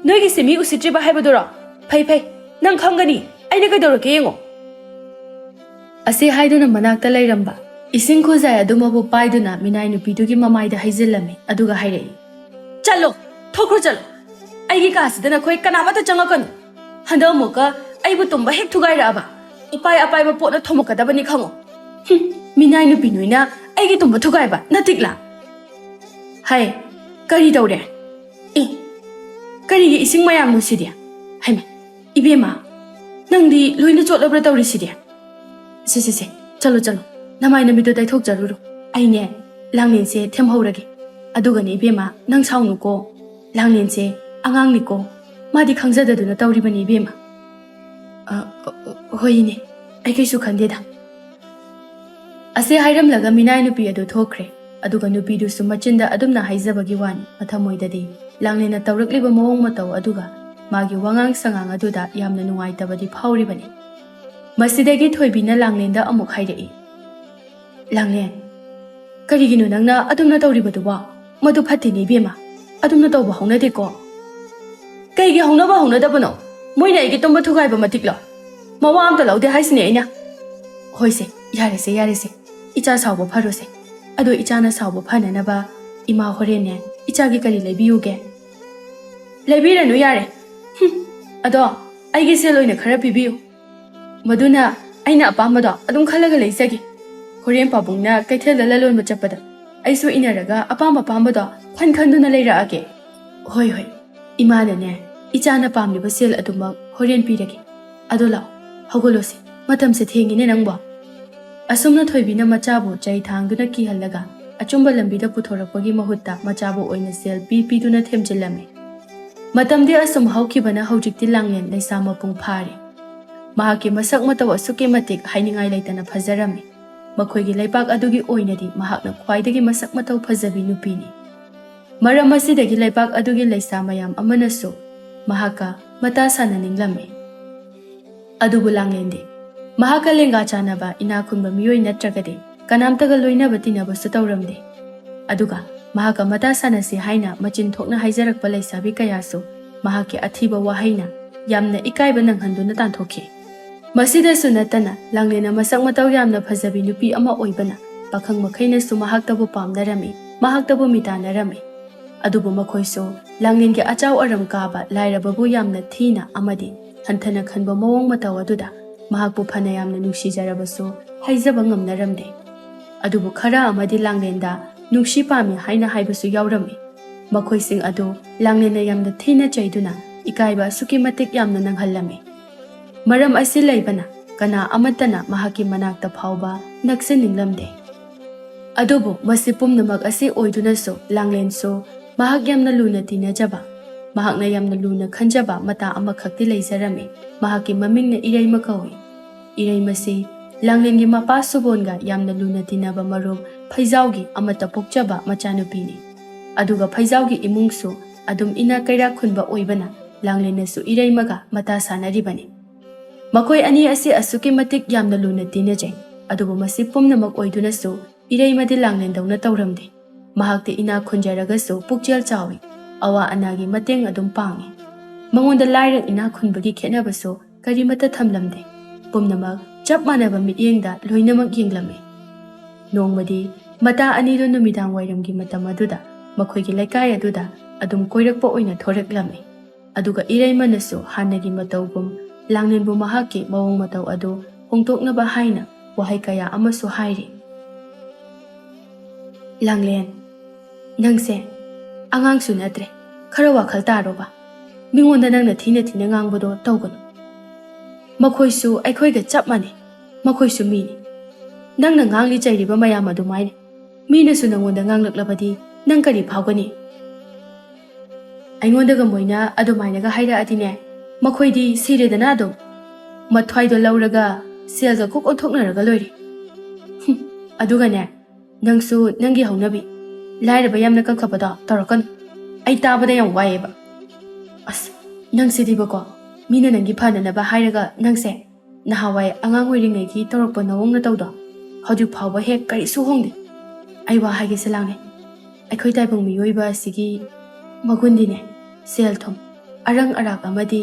ꯅꯣꯏꯒꯤꯁꯦ ꯃꯤ ꯎꯁꯤꯠꯇ꯭ꯔꯤꯕ ꯍꯥꯏꯕꯗꯨꯔꯣ? ꯐꯩ ꯐꯩ, ꯅꯪ ꯈꯪꯒꯅꯤ ꯑꯩꯅ ꯀꯩꯗꯧꯔꯛꯀꯦ ꯌꯦꯡꯉꯣ." ꯑꯁꯤ ꯍꯥꯏꯗꯨꯅ ꯃꯅꯥꯛꯇ ꯂꯩꯔꯝꯕ ꯏꯁꯤꯡ ꯈꯨꯖꯥꯏ ꯑꯗꯨꯃꯕꯨ ꯄꯥꯏꯗꯨꯅ ꯃꯤꯅꯥꯏ ꯅꯨꯄꯤꯗꯨꯒꯤ ꯃꯃꯥꯏꯗ ꯍꯩꯖꯤꯜꯂꯝꯃꯤ꯫ ꯑꯗꯨꯒ ꯍꯥꯏꯔꯛꯏ, "ꯆꯠꯂꯣ, ꯊꯣꯛꯈ꯭ꯔꯣ ꯆꯠꯂꯣ꯫ ꯑꯩꯒꯤ ꯀꯥꯁꯤꯗ ꯅꯈꯣꯏ ꯀꯅꯥꯃꯠꯇ ꯆꯪꯉꯛꯀꯅꯨ꯫ ꯍꯟꯗꯛ ꯑꯃꯨꯛꯀ ꯑꯩꯕꯨ ꯇꯨꯝꯕ ꯍꯦꯛ ꯊꯨꯒꯥꯏꯔꯛꯑꯕ ꯑꯄꯥꯏ ꯑꯄꯥꯏꯕ ꯄꯣꯠꯅ ꯊꯣꯝꯃꯛꯀꯗꯕꯅꯤ ꯈꯪꯉꯣ꯫ ꯃꯤꯅꯥꯏ ꯅꯨꯄꯤ ꯅꯣꯏꯅ ꯑꯩꯒꯤ ꯇꯨꯝꯕ ꯊꯨꯒꯥꯏꯕ ꯅꯇꯤꯛꯂꯥ? ꯍꯥꯏ, ꯀꯔꯤ ꯇꯧꯔꯦ? ꯀꯔꯤꯒꯤ ꯏꯁꯤꯡ ꯃꯌꯥꯝꯅꯣ ꯁꯤꯗꯤ? ꯍꯩꯃ, ꯏꯕꯦꯝꯃ, ꯅꯪꯗꯤ ꯂꯣꯏꯅ ꯆꯣꯠꯂꯕ꯭ꯔꯥ ꯇꯧꯔꯤꯁꯤꯗꯤ? ꯁꯦ, ꯆꯠꯂꯣ ꯆꯠꯂꯣ, ꯅꯃꯥꯏ ꯅꯃꯤꯠꯇꯣ ꯇꯩꯊꯣꯛꯆꯔꯨꯔꯣ꯫ ꯑꯩꯅꯦ ꯂꯥꯡꯂꯦꯟꯁꯦ ꯊꯦꯝꯍꯧꯔꯒꯦ꯫ ꯑꯗꯨꯒꯅꯦ ꯏꯕꯦꯝꯃ, ꯅꯪ ꯁꯥꯎꯅꯨꯀꯣ꯫ ꯂꯥꯡꯂꯦꯟꯁꯦ ꯑꯉꯥꯡꯅꯤꯀꯣ, ꯃꯥꯗꯤ ꯈꯪꯖꯗꯗꯨꯅ ꯇꯧꯔꯤꯕꯅꯤ ꯏꯕꯦꯝꯃ." "ꯍꯣꯏꯅꯦ, ꯑꯩ ꯀꯩꯁꯨ ꯈꯟꯗꯦꯗ." ꯑꯁꯤ ꯍꯥꯏꯔꯝꯂꯒ ꯃꯤꯅꯥꯏ ꯅꯨꯄꯤ ꯑꯗꯨ ꯊꯣꯛꯈ꯭ꯔꯦ꯫ ꯑꯗꯨꯒ ꯅꯨꯄꯤꯗꯨꯁꯨ ꯃꯆꯤꯟꯗ ꯑꯗꯨꯝꯅ ꯍꯥꯏꯖꯕꯒꯤ ꯋꯥꯅꯤ, ꯃꯊꯃꯣꯏꯗꯗꯤ ꯂꯥꯡꯂꯦꯟꯅ ꯇꯧꯔꯛꯂꯤꯕ ꯃꯑꯣꯡ ꯃꯇꯧ ꯑꯗꯨꯒ ꯃꯥꯒꯤ ꯋꯥꯉꯥꯡ ꯁꯉꯥꯡ ꯑꯗꯨꯗ ꯌꯥꯝꯅ ꯅꯨꯡꯉꯥꯏꯇꯕꯗꯤ ꯐꯥꯎꯔꯤꯕꯅꯤ꯫ ꯃꯁꯤꯗꯒꯤ ꯊꯣꯏꯕꯤꯅ ꯂꯥꯡꯂꯦꯟꯗ ꯑꯃꯨꯛ ꯍꯥꯏꯔꯛꯏ, ꯂꯥꯡꯂꯦꯟ, ꯀꯔꯤꯒꯤꯅꯣ ꯅꯪꯅ ꯑꯗꯨꯝꯅ ꯇꯧꯔꯤꯕꯗꯨꯕꯣ? ꯃꯗꯨ ꯐꯠꯇꯦꯅꯦ ꯏꯕꯦꯝꯃ, ꯑꯗꯨꯝꯅ ꯇꯧꯕ ꯍꯧꯅꯗꯦꯀꯣ꯫ ꯀꯩꯒꯤ ꯍꯧꯅꯕ ꯍꯧꯅꯗꯕꯅꯣ? ꯃꯣꯏꯅ ꯑꯩꯒꯤ ꯇꯨꯝꯕ ꯊꯨꯒꯥꯏꯕ ꯃꯇꯤꯛꯂꯣ? ꯃꯋꯥ ꯑꯝꯇ ꯂꯧꯗꯦ ꯍꯥꯏꯁꯤꯅꯦ ꯑꯩꯅ꯫ ꯍꯣꯏꯁꯦ, ꯌꯥꯔꯦꯁꯦ ꯌꯥꯔꯦꯁꯦ, ꯏꯆꯥ ꯁꯥꯎꯕ ꯐꯔꯣꯁꯦ꯫ ꯑꯗꯣ ꯏꯆꯥꯅ ꯁꯥꯎꯕ ꯐꯅꯅꯕ ꯏꯃꯥ ꯍꯣꯔꯦꯟꯅꯦ ꯏꯆꯥꯒꯤ ꯀꯔꯤ ꯂꯩꯕꯤꯌꯨꯒꯦ? ꯂꯩꯕꯤꯔꯅꯨ ꯌꯥꯔꯦ꯫ ꯑꯗꯣ ꯑꯩꯒꯤ ꯁꯦꯜ ꯑꯣꯏꯅ ꯈꯔ ꯄꯤꯕꯤꯌꯨ, ꯃꯗꯨꯅ ꯑꯩꯅ ꯑꯄꯥꯝꯕꯗꯣ ꯑꯗꯨꯝ ꯈꯜꯂꯒ ꯂꯩꯖꯒꯦ꯫ ꯍꯣꯔꯦꯟ ꯄꯥꯕꯨꯡꯅ ꯀꯩꯊꯦꯜꯗ ꯂꯂꯣꯟꯕ ꯆꯠꯄꯗ ꯑꯩꯁꯨ ꯏꯟꯅꯔꯒ ꯑꯄꯥꯝ ꯑꯄꯥꯝꯕꯗꯣ ꯈꯟꯗꯨꯅ ꯂꯩꯔꯛꯑꯒꯦ꯫ ꯍꯣꯏ ꯍꯣꯏ, ꯏꯃꯥꯅꯅꯦ ꯏꯆꯥꯅ ꯄꯥꯝꯂꯤꯕ ꯁꯦꯜ ꯑꯗꯨꯃꯛ ꯍꯣꯔꯦꯟ ꯄꯤꯔꯒꯦ꯫ ꯑꯗꯣ ꯂꯥꯛꯑꯣ, ꯍꯧꯒꯠꯂꯣꯁꯦ, ꯃꯇꯝꯁꯦ ꯊꯦꯡꯉꯤꯅꯦ ꯅꯪꯕꯣ꯫ ꯑꯁꯨꯝꯅ ꯊꯣꯏꯕꯤꯅ ꯃꯆꯥꯕꯨ ꯆꯩ ꯊꯥꯡꯗꯨꯅ ꯀꯤꯍꯜꯂꯒ ꯑꯆꯨꯝꯕ ꯂꯝꯕꯤꯗ ꯄꯨꯊꯣꯔꯛꯄꯒꯤ ꯃꯍꯨꯠꯇ ꯃꯆꯥꯕꯨ ꯑꯣꯏꯅ ꯁꯦꯜ ꯄꯤꯗꯨꯅ ꯊꯦꯝꯖꯤꯜꯂꯝꯃꯤ꯫ ꯃꯇꯝꯗꯤ ꯑꯁꯨꯝ ꯍꯧꯈꯤꯕꯅ ꯍꯧꯖꯤꯛꯇꯤ ꯂꯥꯡꯂꯦꯟ ꯂꯩꯁꯥ ꯃꯄꯨꯡ ꯐꯥꯔꯦ꯫ ꯃꯍꯥꯛꯀꯤ ꯃꯁꯛ ꯃꯇꯧ ꯑꯁꯨꯛꯀꯤ ꯃꯇꯤꯛ ꯍꯥꯏꯅꯤꯡꯉꯥꯏ ꯂꯩꯇꯅ ꯐꯖꯔꯝꯃꯤ꯫ ꯃꯈꯣꯏꯒꯤ ꯂꯩꯄꯥꯛ ꯑꯗꯨꯒꯤ ꯑꯣꯏꯅꯗꯤ ꯃꯍꯥꯛꯅ ꯈ꯭ꯋꯥꯏꯗꯒꯤ ꯃꯁꯛ ꯃꯇꯧ ꯐꯖꯕꯤ ꯅꯨꯄꯤꯅꯤ꯫ ꯃꯔꯝ ꯑꯁꯤꯗꯒꯤ ꯂꯩꯄꯥꯛ ꯑꯗꯨꯒꯤ ꯂꯩꯁꯥ ꯃꯌꯥꯝ ꯑꯃꯅꯁꯨ ꯃꯍꯥꯛꯀ ꯃꯇꯥ ꯁꯥꯟꯅꯅꯤꯡꯂꯝꯃꯤ꯫ ꯑꯗꯨꯕꯨ ꯂꯥꯡꯂꯦꯟꯗꯤ ꯃꯍꯥꯛꯀ ꯂꯦꯡꯒꯥ ꯆꯥꯟꯅꯕ ꯏꯅꯥꯛ ꯈꯨꯟꯕ ꯃꯤꯑꯣꯏ ꯅꯠꯇ꯭ꯔꯒꯗꯤ ꯀꯅꯥꯝꯇꯒ ꯂꯣꯏꯅꯕ ꯇꯤꯟꯅꯕꯁꯨ ꯇꯧꯔꯝꯗꯦ꯫ ꯑꯗꯨꯒ ꯃꯍꯥꯛꯀ ꯃꯇꯥ ꯁꯥꯟꯅꯁꯤ ꯍꯥꯏꯅ ꯃꯆꯤꯟ ꯊꯣꯛꯅ ꯍꯥꯏꯖꯔꯛꯄ ꯂꯩꯁꯥꯕꯤ ꯀꯌꯥꯁꯨ ꯃꯍꯥꯛꯀꯤ ꯑꯊꯤꯕ ꯋꯥꯍꯩꯅ ꯌꯥꯝꯅ ꯏꯀꯥꯏꯕ ꯅꯪꯍꯟꯗꯨꯅ ꯇꯥꯟꯊꯣꯛꯈꯤ꯫ ꯃꯁꯤꯗꯁꯨ ꯅꯠꯇꯅ ꯂꯥꯡꯂꯦꯟꯅ ꯃꯁꯛ ꯃꯇꯧ ꯌꯥꯝꯅ ꯐꯖꯕꯤ ꯅꯨꯄꯤ ꯑꯃ ꯑꯣꯏꯕꯅ ꯄꯥꯈꯪ ꯃꯈꯩꯅꯁꯨ ꯃꯍꯥꯛꯇꯕꯨ ꯄꯥꯝꯅꯔꯝꯃꯤ, ꯃꯍꯥꯛꯇꯕꯨ ꯃꯤꯇꯥꯟꯅꯔꯝꯃꯤ꯫ ꯑꯗꯨꯕꯨ ꯃꯈꯣꯏꯁꯨ ꯂꯥꯡꯂꯦꯟꯒꯤ ꯑꯆꯥꯎ ꯑꯔꯝ ꯀꯥꯕ ꯂꯥꯏꯔꯕꯕꯨ ꯌꯥꯝꯅ ꯊꯤꯅ ꯑꯃꯗꯤ ꯍꯟꯊꯅ ꯈꯟꯕ ꯃꯑꯣꯡ ꯃꯇꯧ ꯑꯗꯨꯗ ꯃꯍꯥꯛꯄꯨ ꯐꯅ ꯌꯥꯝꯅ ꯅꯨꯡꯁꯤꯖꯔꯕꯁꯨ ꯍꯥꯏꯖꯕ ꯉꯝꯅꯔꯝꯗꯦ꯫ ꯑꯗꯨꯕꯨ ꯈꯔ ꯑꯃꯗꯤ ꯂꯥꯡꯂꯦꯟꯗ ꯅꯨꯡꯁꯤ ꯄꯥꯝꯃꯤ ꯍꯥꯏꯅ ꯍꯥꯏꯕꯁꯨ ꯌꯥꯎꯔꯝꯃꯤ꯫ ꯃꯈꯣꯏꯁꯤꯡ ꯑꯗꯨ ꯂꯥꯡꯂꯦꯟꯅ ꯌꯥꯝꯅ ꯊꯤꯅ ꯆꯩꯗꯨꯅ ꯏꯀꯥꯏꯕ ꯑꯁꯨꯛꯀꯤ ꯃꯇꯤꯛ ꯌꯥꯝꯅ ꯅꯪꯍꯜꯂꯝꯃꯤ꯫ ꯃꯔꯝ ꯑꯁꯤ ꯂꯩꯕꯅ ꯀꯅꯥ ꯑꯃꯠꯇꯅ ꯃꯍꯥꯛꯀꯤ ꯃꯅꯥꯛꯇ ꯐꯥꯎꯕ ꯅꯛꯁꯤꯟꯅꯤꯡꯂꯝꯗꯦ꯫ ꯑꯗꯨꯕꯨ ꯃꯁꯤ ꯄꯨꯝꯅꯃꯛ ꯑꯁꯤ ꯑꯣꯏꯗꯨꯅꯁꯨ ꯂꯥꯡꯂꯦꯟꯁꯨ ꯃꯍꯥꯛ ꯌꯥꯝꯅ ꯂꯨꯅ ꯇꯤꯟꯅꯖꯕ, ꯃꯍꯥꯛꯅ ꯌꯥꯝꯅ ꯂꯨꯅ ꯈꯟꯖꯕ ꯃꯇꯥ ꯑꯃꯈꯛꯇꯤ ꯂꯩꯖꯔꯝꯃꯤ꯫ ꯃꯍꯥꯛꯀꯤ ꯃꯃꯤꯡꯅ ꯏꯔꯩꯃ ꯀꯧꯏ꯫ ꯏꯔꯩꯃꯁꯤ ꯂꯥꯡꯂꯦꯟꯒꯤ ꯃꯄꯥ ꯁꯨꯕꯣꯟꯒ ꯌꯥꯝꯅ ꯂꯨꯅ ꯇꯤꯟꯅꯕ ꯃꯔꯨꯞ ꯐꯩꯖꯥꯎꯒꯤ ꯑꯃꯠꯇ ꯄꯣꯛꯆꯕ ꯃꯆꯥꯅꯨꯄꯤꯅꯤ꯫ ꯑꯗꯨꯒ ꯐꯩꯖꯥꯎꯒꯤ ꯏꯃꯨꯡꯁꯨ ꯑꯗꯨꯝ ꯏꯅꯥꯛ ꯀꯩꯔꯥꯛ ꯈꯨꯟꯕ ꯑꯣꯏꯕꯅ ꯂꯥꯡꯂꯦꯟꯅꯁꯨ ꯏꯔꯩꯃꯒ ꯃꯇꯥ ꯁꯥꯟꯅꯔꯤꯕꯅꯤ꯫ ꯃꯈꯣꯏ ꯑꯅꯤ ꯑꯁꯤ ꯑꯁꯨꯛꯀꯤ ꯃꯇꯤꯛ ꯌꯥꯝꯅ ꯂꯨꯅ ꯇꯤꯟꯅꯖꯩ꯫ ꯑꯗꯨꯕꯨ ꯃꯁꯤ ꯄꯨꯝꯅꯃꯛ ꯑꯣꯏꯗꯨꯅꯁꯨ ꯏꯔꯩꯃꯗꯤ ꯂꯥꯡꯂꯦꯟꯗꯧꯅ ꯇꯧꯔꯝꯗꯦ꯫ ꯃꯍꯥꯛꯇꯤ ꯏꯅꯥꯛ ꯈꯨꯟꯖꯔꯒꯁꯨ ꯄꯨꯛꯆꯦꯜ ꯆꯥꯎꯏ, ꯑꯋꯥ ꯑꯅꯥꯒꯤ ꯃꯇꯦꯡ ꯑꯗꯨꯝ ꯄꯥꯡꯏ꯫ ꯃꯉꯣꯟꯗ ꯂꯥꯏꯔ ꯏꯅꯥꯛ ꯈꯨꯟꯕꯒꯤ ꯈꯦꯠꯅꯕꯁꯨ ꯀꯔꯤꯃꯠꯇ ꯊꯝꯂꯝꯗꯦ꯫ ꯄꯨꯝꯅꯃꯛ ꯆꯞ ꯃꯥꯟꯅꯕ ꯃꯤꯠꯌꯦꯡꯗ ꯂꯣꯏꯅꯃꯛ ꯌꯦꯡꯂꯝꯃꯤ꯫ ꯅꯣꯡꯃꯗꯤ ꯃꯇꯥ ꯑꯅꯤꯗꯨ ꯅꯨꯃꯤꯗꯥꯡ ꯋꯥꯏꯔꯝꯒꯤ ꯃꯇꯝ ꯑꯗꯨꯗ ꯃꯈꯣꯏꯒꯤ ꯂꯩꯀꯥꯏ ꯑꯗꯨꯗ ꯑꯗꯨꯝ ꯀꯣꯏꯔꯛꯄ ꯑꯣꯏꯅ ꯊꯣꯔꯛꯂꯝꯃꯤ꯫ ꯑꯗꯨꯒ ꯏꯔꯩꯃꯅꯁꯨ ꯍꯥꯟꯅꯒꯤ ꯃꯇꯧꯒꯨꯝ ꯂꯥꯡꯂꯦꯟꯕꯨ ꯃꯍꯥꯛꯀꯤ ꯃꯑꯣꯡ ꯃꯇꯧ ꯑꯗꯨ ꯍꯣꯡꯗꯣꯛꯅꯕ ꯍꯥꯏꯅ ꯋꯥꯍꯩ ꯀꯌꯥ ꯑꯃꯁꯨ ꯍꯥꯏꯔꯤ꯫ ꯂꯥꯡꯂꯦꯟ, ꯅꯪꯁꯦ ꯑꯉꯥꯡꯁꯨ ꯅꯠꯇ꯭ꯔꯦ, ꯈꯔ ꯋꯥꯈꯜ ꯇꯥꯔꯣꯕ꯫ ꯃꯤꯉꯣꯟꯗ ꯅꯪꯅ ꯊꯤꯅ ꯊꯤꯅ ꯉꯥꯡꯕꯗꯣ ꯇꯧꯒꯅꯨ꯫ ꯃꯈꯣꯏꯁꯨ ꯑꯩꯈꯣꯏꯒ ꯆꯞ ꯃꯥꯟꯅꯩ, ꯃꯈꯣꯏꯁꯨ ꯃꯤꯅꯤ꯫ ꯅꯪꯅ ꯉꯥꯡꯂꯤ ꯆꯩꯔꯤꯕ ꯃꯌꯥꯝ ꯑꯗꯨꯃꯥꯏꯅ ꯃꯤꯅꯁꯨ ꯅꯪꯉꯣꯟꯗ ꯉꯥꯡꯂꯛꯂꯕꯗꯤ ꯅꯪ ꯀꯔꯤ ꯐꯥꯎꯒꯅꯤ? ꯑꯩꯉꯣꯟꯗꯒ ꯃꯣꯏꯅ ꯑꯗꯨꯃꯥꯏꯅꯒ ꯍꯥꯏꯔꯛꯑꯗꯤꯅꯦ, ꯃꯈꯣꯏꯗꯤ ꯁꯤꯔꯦꯗꯅ ꯑꯗꯨꯝ꯫ ꯃꯊ꯭ꯋꯥꯏꯗꯣ ꯂꯧꯔꯒ ꯁꯦꯜꯒ ꯀꯣꯛ ꯑꯣꯟꯊꯣꯛꯅꯔꯒ ꯂꯣꯏꯔꯦ꯫ ꯑꯗꯨꯒꯅꯦ, ꯅꯪꯁꯨ ꯅꯪꯒꯤ ꯍꯧꯅꯕꯤ ꯂꯥꯏꯔꯕ ꯌꯥꯝꯅ ꯀꯟꯈꯠꯄꯗꯣ ꯇꯧꯔꯛꯀꯅꯨ꯫ ꯑꯩ ꯇꯥꯕꯗ ꯌꯥꯝ ꯋꯥꯏꯑꯦꯕ꯫ ꯑꯁ, ꯅꯪꯁꯤꯗꯤꯕꯀꯣ, ꯃꯤꯅ ꯅꯪꯒꯤ ꯐꯅꯅꯕ ꯍꯥꯏꯔꯒ ꯅꯪꯁꯦ ꯅꯍꯥꯟꯋꯥꯏ ꯑꯉꯥꯡ ꯑꯣꯏꯔꯤꯉꯩꯒꯤ ꯇꯧꯔꯛꯄ ꯅꯑꯣꯡ ꯅꯇꯧꯗꯣ ꯍꯧꯖꯤꯛ ꯐꯥꯎꯕ ꯍꯦꯛ ꯀꯔꯤꯁꯨ ꯍꯣꯡꯗꯦ꯫ ꯑꯩ ꯋꯥ ꯍꯥꯏꯒꯦꯁꯦ ꯂꯥꯡꯂꯦꯟ, ꯑꯩꯈꯣꯏ ꯇꯥꯏꯕꯪ ꯃꯤꯑꯣꯏꯕ ꯑꯁꯤꯒꯤ ꯃꯒꯨꯟꯗꯤꯅꯦ ꯁꯦꯜ ꯊꯨꯝ, ꯑꯔꯪ ꯑꯔꯥꯛ ꯑꯃꯗꯤ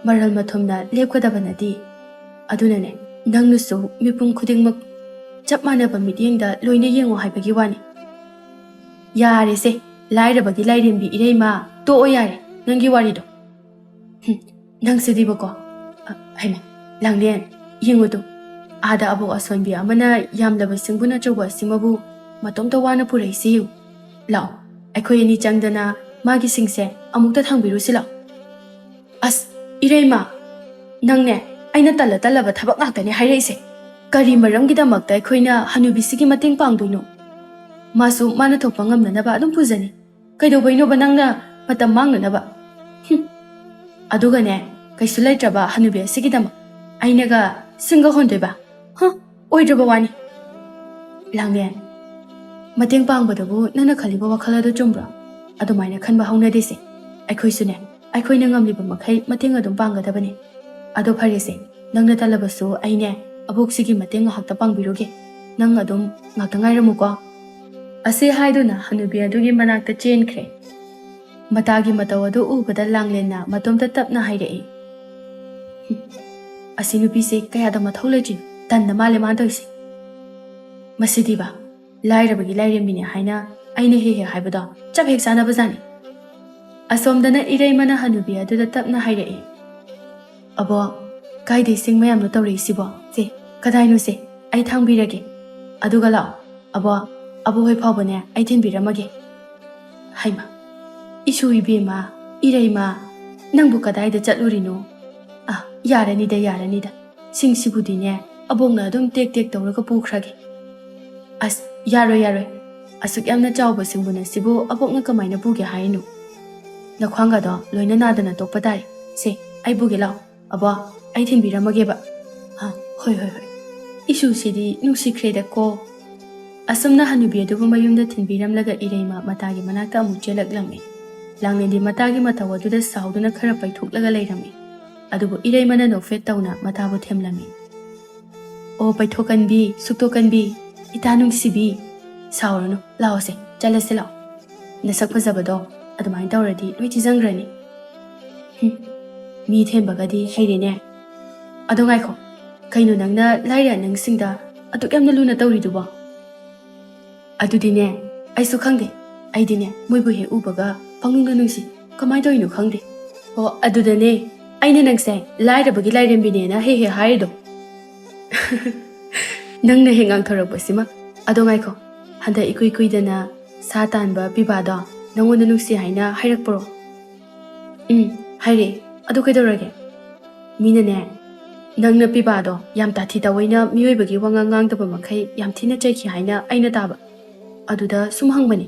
ꯃꯔꯜ ꯃꯊꯨꯝꯅ ꯂꯦꯞꯀꯗꯕ ꯅꯠꯇꯦ꯫ ꯑꯗꯨꯅꯅꯦ, ꯅꯪꯅꯁꯨ ꯃꯤꯄꯨꯝ ꯈꯨꯗꯤꯡꯃꯛ ꯆꯞ ꯃꯥꯟꯅꯕ ꯃꯤꯠꯌꯦꯡꯗ ꯂꯣꯏꯅ ꯌꯦꯡꯉꯣ ꯍꯥꯏꯕꯒꯤ ꯋꯥꯅꯤ꯫ ꯌꯥꯔꯦꯁꯦ, ꯂꯥꯏꯔꯕꯒꯤ ꯂꯥꯏꯔꯦꯝꯕꯤ ꯏꯔꯩꯃ, ꯇꯣꯛꯑꯣ ꯌꯥꯔꯦ ꯅꯪꯒꯤ ꯋꯥꯔꯤꯗꯣ꯫ ꯅꯪꯁꯤꯗꯤꯕꯀꯣ, ꯍꯩꯃ ꯂꯥꯡꯂꯦꯟ, ꯌꯦꯡꯉꯨꯗꯨ, ꯑꯥꯗ ꯑꯕꯣꯛ ꯑꯁꯣꯟꯕꯤ ꯑꯃꯅ ꯌꯥꯝꯂꯕ ꯁꯤꯡꯕꯨꯟ ꯑꯆꯧꯕ ꯑꯁꯤꯃꯕꯨ ꯃꯇꯣꯝꯇ ꯋꯥꯅ ꯄꯨꯔꯛꯏꯁꯤ ꯌꯦꯡꯉꯨ꯫ ꯂꯥꯛꯑꯣ, ꯑꯩꯈꯣꯏ ꯑꯅꯤ ꯆꯪꯗꯅ ꯃꯥꯒꯤ ꯁꯤꯡꯁꯦ ꯑꯃꯨꯛꯇ ꯊꯥꯡꯕꯤꯔꯨꯁꯤ ꯂꯥꯛꯑꯣ꯫ ꯑꯁ ꯏꯔꯩꯃ, ꯅꯪꯅꯦ ꯑꯩꯅ ꯇꯜꯂꯕ ꯊꯕꯛ ꯉꯥꯛꯇꯅꯦ ꯍꯥꯏꯔꯛꯏꯁꯦ꯫ ꯀꯔꯤ ꯃꯔꯝꯒꯤꯗꯃꯛꯇ ꯑꯩꯈꯣꯏꯅ ꯍꯅꯨꯕꯤꯁꯤꯒꯤ ꯃꯇꯦꯡ ꯄꯥꯡꯗꯣꯏꯅꯣ? ꯃꯥꯁꯨ ꯃꯥꯅ ꯊꯣꯛꯄ ꯉꯝꯅꯅꯕ ꯑꯗꯨꯝ ꯄꯨꯖꯅꯤ꯫ ꯀꯩꯗꯧꯕꯩꯅꯣꯕ ꯅꯪꯅ ꯃꯇꯝ ꯃꯥꯡꯅꯅꯕ? ꯑꯗꯨꯒꯅꯦ, ꯀꯩꯁꯨ ꯂꯩꯇ꯭ꯔꯕ ꯍꯅꯨꯕꯤ ꯑꯁꯤꯒꯤꯗꯃꯛ ꯑꯩꯅꯒ ꯁꯤꯡꯒ ꯍꯣꯟꯗꯣꯏꯕ? ꯑꯣꯏꯗ꯭ꯔꯕ ꯋꯥꯅꯤ꯫ ꯂꯥꯡꯂꯦꯟ, ꯃꯇꯦꯡ ꯄꯥꯡꯕꯗꯕꯨ ꯅꯪꯅ ꯈꯜꯂꯤꯕ ꯋꯥꯈꯜ ꯑꯗꯨ ꯆꯨꯝꯕ꯭ꯔꯣ? ꯑꯗꯨꯃꯥꯏꯅ ꯈꯟꯕ ꯍꯧꯅꯗꯦꯁꯦ꯫ ꯑꯩꯈꯣꯏꯁꯨꯅꯦ ꯑꯩꯈꯣꯏꯅ ꯉꯝꯂꯤꯕ ꯃꯈꯩ ꯃꯇꯦꯡ ꯑꯗꯨꯝ ꯄꯥꯡꯒꯗꯕꯅꯤ꯫ ꯑꯗꯣ ꯐꯔꯦꯁꯦ, ꯅꯪꯅ ꯇꯜꯂꯕꯁꯨ ꯑꯩꯅꯦ ꯑꯕꯣꯛꯁꯤꯒꯤ ꯃꯇꯦꯡ ꯉꯥꯏꯍꯥꯛꯇ ꯄꯥꯡꯕꯤꯔꯨꯒꯦ꯫ ꯅꯪ ꯑꯗꯨꯝ ꯉꯥꯛꯇ ꯉꯥꯏꯔꯝꯃꯨꯀꯣ꯫ ꯑꯁꯤ ꯍꯥꯏꯗꯨꯅ ꯍꯅꯨꯕꯤ ꯑꯗꯨꯒꯤ ꯃꯅꯥꯛꯇ ꯆꯦꯟꯈ꯭ꯔꯦ꯫ ꯃꯇꯥꯒꯤ ꯃꯇꯧ ꯑꯗꯨ ꯎꯕꯗ ꯂꯥꯡꯂꯦꯟꯅ ꯃꯇꯣꯝꯇ ꯇꯞꯅ ꯍꯥꯏꯔꯛꯏ, ꯑꯁꯤ ꯅꯨꯄꯤꯁꯦ ꯀꯌꯥꯗ ꯃꯊꯧ ꯂꯩꯇ꯭ꯔꯤꯅꯣ, ꯇꯟꯗ ꯃꯥꯜꯂꯦ ꯃꯥꯅ ꯇꯧꯔꯤꯁꯦ꯫ ꯃꯁꯤꯗꯤꯕ ꯂꯥꯏꯔꯕꯒꯤ ꯂꯥꯏꯔꯦꯝꯕꯤꯅꯦ ꯍꯥꯏꯅ ꯑꯩꯅ ꯍꯦꯛ ꯍꯦꯛ ꯍꯥꯏꯕꯗꯣ ꯆꯞ ꯍꯦꯛ ꯆꯥꯅꯕꯖꯥꯠꯅꯤ꯫ ꯑꯁꯣꯝꯗꯅ ꯏꯔꯩꯃꯅ ꯍꯅꯨꯕꯤ ꯑꯗꯨꯗ ꯇꯞꯅ ꯍꯥꯏꯔꯛꯏ, ꯑꯕꯣ, ꯀꯥꯏꯗꯩ ꯁꯤꯡ ꯃꯌꯥꯝꯅꯣ ꯇꯧꯔꯛꯏꯁꯤꯕꯣ? ꯁꯦ, ꯀꯗꯥꯏꯅꯣꯁꯦ, ꯑꯩ ꯊꯥꯡꯕꯤꯔꯒꯦ꯫ ꯑꯗꯨꯒ ꯂꯥꯛꯑꯣ, ꯑꯕꯣ, ꯑꯕꯣꯍꯣꯏ ꯐꯥꯎꯕꯅꯦ ꯑꯩ ꯊꯤꯟꯕꯤꯔꯝꯃꯒꯦ꯫ ꯍꯩꯃ, ꯏꯁꯨ ꯏꯕꯦꯝꯃ, ꯏꯔꯩꯃ, ꯅꯪꯕꯨ ꯀꯗꯥꯏꯗ ꯆꯠꯂꯨꯔꯤꯅꯣ? ꯌꯥꯔꯅꯤꯗ ꯌꯥꯔꯅꯤꯗ, ꯁꯤꯡꯁꯤꯕꯨꯗꯤꯅꯦ ꯑꯕꯣꯛꯅ ꯑꯗꯨꯝ ꯇꯦꯛ ꯇꯦꯛ ꯇꯧꯔꯒ ꯄꯨꯈ꯭ꯔꯒꯦ꯫ ꯑꯁ, ꯌꯥꯔꯣꯏ ꯌꯥꯔꯣꯏ, ꯑꯁꯨꯛ ꯌꯥꯝꯅ ꯆꯥꯎꯕ ꯁꯤꯡꯕꯨꯅ ꯁꯤꯕꯨ ꯑꯕꯣꯛꯅ ꯀꯃꯥꯏꯅ ꯄꯨꯒꯦ ꯍꯥꯏꯔꯤꯅꯣ? ꯅꯈ꯭ꯋꯥꯡꯒꯗꯣ ꯂꯣꯏꯅ ꯅꯥꯗꯅ ꯇꯣꯛꯄ ꯇꯥꯔꯦ꯫ ꯁꯦ, ꯑꯩ ꯄꯨꯒꯦ ꯂꯥꯛꯑꯣ, ꯑꯕꯣ, ꯑꯩ ꯊꯤꯟꯕꯤꯔꯝꯃꯒꯦꯕ꯫ ꯍꯣꯏ ꯍꯣꯏ ꯍꯣꯏ, ꯏꯁꯨꯁꯤꯗꯤ ꯅꯨꯡꯁꯤꯈ꯭ꯔꯦꯗꯀꯣ꯫ ꯑꯁꯨꯝꯅ ꯍꯅꯨꯕꯤ ꯑꯗꯨꯕꯨ ꯃꯌꯨꯝꯗ ꯊꯤꯟꯕꯤꯔꯝꯂꯒ ꯏꯔꯩꯃ ꯃꯇꯥꯒꯤ ꯃꯅꯥꯛꯇ ꯑꯃꯨꯛ ꯆꯦꯜꯂꯛꯂꯝꯃꯤ꯫ ꯂꯥꯡꯂꯦꯟꯗꯤ ꯃꯇꯥꯒꯤ ꯃꯇꯧ ꯑꯗꯨꯗ ꯁꯥꯎꯗꯨꯅ ꯈꯔ ꯄꯩꯊꯣꯛꯂꯒ ꯂꯩꯔꯝꯃꯤ꯫ ꯑꯗꯨꯕꯨ ꯏꯔꯩꯃꯅ ꯅꯣꯛꯐꯦꯠ ꯇꯧꯅ ꯃꯇꯥꯕꯨ ꯊꯦꯝꯂꯝꯃꯤ꯫ ꯑꯣ ꯄꯩꯊꯣꯛꯀꯟꯕꯤ, ꯁꯨꯛꯇꯣꯛꯀꯟꯕꯤ, ꯏꯇꯥ ꯅꯨꯡꯁꯤꯕꯤ, ꯁꯥꯎꯔꯅꯨ, ꯂꯥꯛꯑꯣꯁꯦ, ꯆꯠꯂꯁꯤ ꯂꯥꯛꯑꯣ꯫ ꯅꯁꯛ ꯐꯖꯕꯗꯣ ꯑꯗꯨꯃꯥꯏꯅ ꯇꯧꯔꯗꯤ ꯂꯣꯏ ꯊꯤꯖꯤꯟꯈ꯭ꯔꯅꯤ꯫ ꯃꯤ ꯊꯦꯝꯕꯒꯗꯤ ꯍꯩꯔꯦꯅꯦ꯫ ꯑꯗꯣ ꯉꯥꯏꯈꯣ, ꯀꯩꯅꯣ ꯅꯪꯅ ꯂꯥꯏꯔ ꯑꯅꯪꯁꯤꯡꯗ ꯑꯗꯨꯛ ꯌꯥꯝꯅ ꯂꯨꯅ ꯇꯧꯔꯤꯗꯨꯕꯣ? ꯑꯗꯨꯗꯤꯅꯦ ꯑꯩꯁꯨ ꯈꯪꯗꯦ, ꯑꯩꯗꯤꯅꯦ ꯃꯣꯏꯕꯨ ꯍꯦꯛ ꯎꯕꯒ ꯄꯪꯅꯨꯡꯗ ꯅꯨꯡꯁꯤ, ꯀꯃꯥꯏꯅ ꯇꯧꯔꯤꯅꯣ ꯈꯪꯗꯦ꯫ ꯑꯣ ꯑꯗꯨꯗꯅꯦ ꯑꯩꯅ ꯅꯪꯁꯦ ꯂꯥꯏꯔꯕꯒꯤ ꯂꯥꯏꯔꯦꯝꯕꯤꯅꯦꯅ ꯍꯦꯛ ꯍꯦꯛ ꯍꯥꯏꯔꯤꯗꯣ꯫ ꯅꯪꯅ ꯍꯦꯛ ꯉꯥꯡꯊꯣꯔꯛꯄꯁꯤꯃ꯫ ꯑꯗꯣ ꯉꯥꯏꯈꯣ, ꯍꯟꯗꯛ ꯏꯀꯨꯏ ꯀꯨꯏꯗꯅ ꯁꯥ ꯇꯥꯟꯕ ꯄꯤꯕꯥꯗꯣ ꯅꯪꯉꯣꯟꯗ ꯅꯨꯡꯁꯤ ꯍꯥꯏꯅ ꯍꯥꯏꯔꯛꯄ꯭ꯔꯣ? ꯍꯥꯏꯔꯛꯑꯦ꯫ ꯑꯗꯨ ꯀꯩꯗꯧꯔꯒꯦ? ꯃꯤꯅꯅꯦ ꯅꯪꯅ ꯄꯤꯕꯥꯗꯣ ꯌꯥꯝ ꯇꯥꯊꯤ ꯇꯥꯑꯣꯏꯅ ꯃꯤꯑꯣꯏꯕꯒꯤ ꯋꯥꯉꯥꯡ ꯉꯥꯡꯗꯕ ꯃꯈꯩ ꯌꯥꯝ ꯊꯤꯅ ꯆꯩꯈꯤ ꯍꯥꯏꯅ ꯑꯩꯅ ꯇꯥꯕ꯫ ꯑꯗꯨꯗ ꯁꯨꯝ ꯍꯪꯕꯅꯤ꯫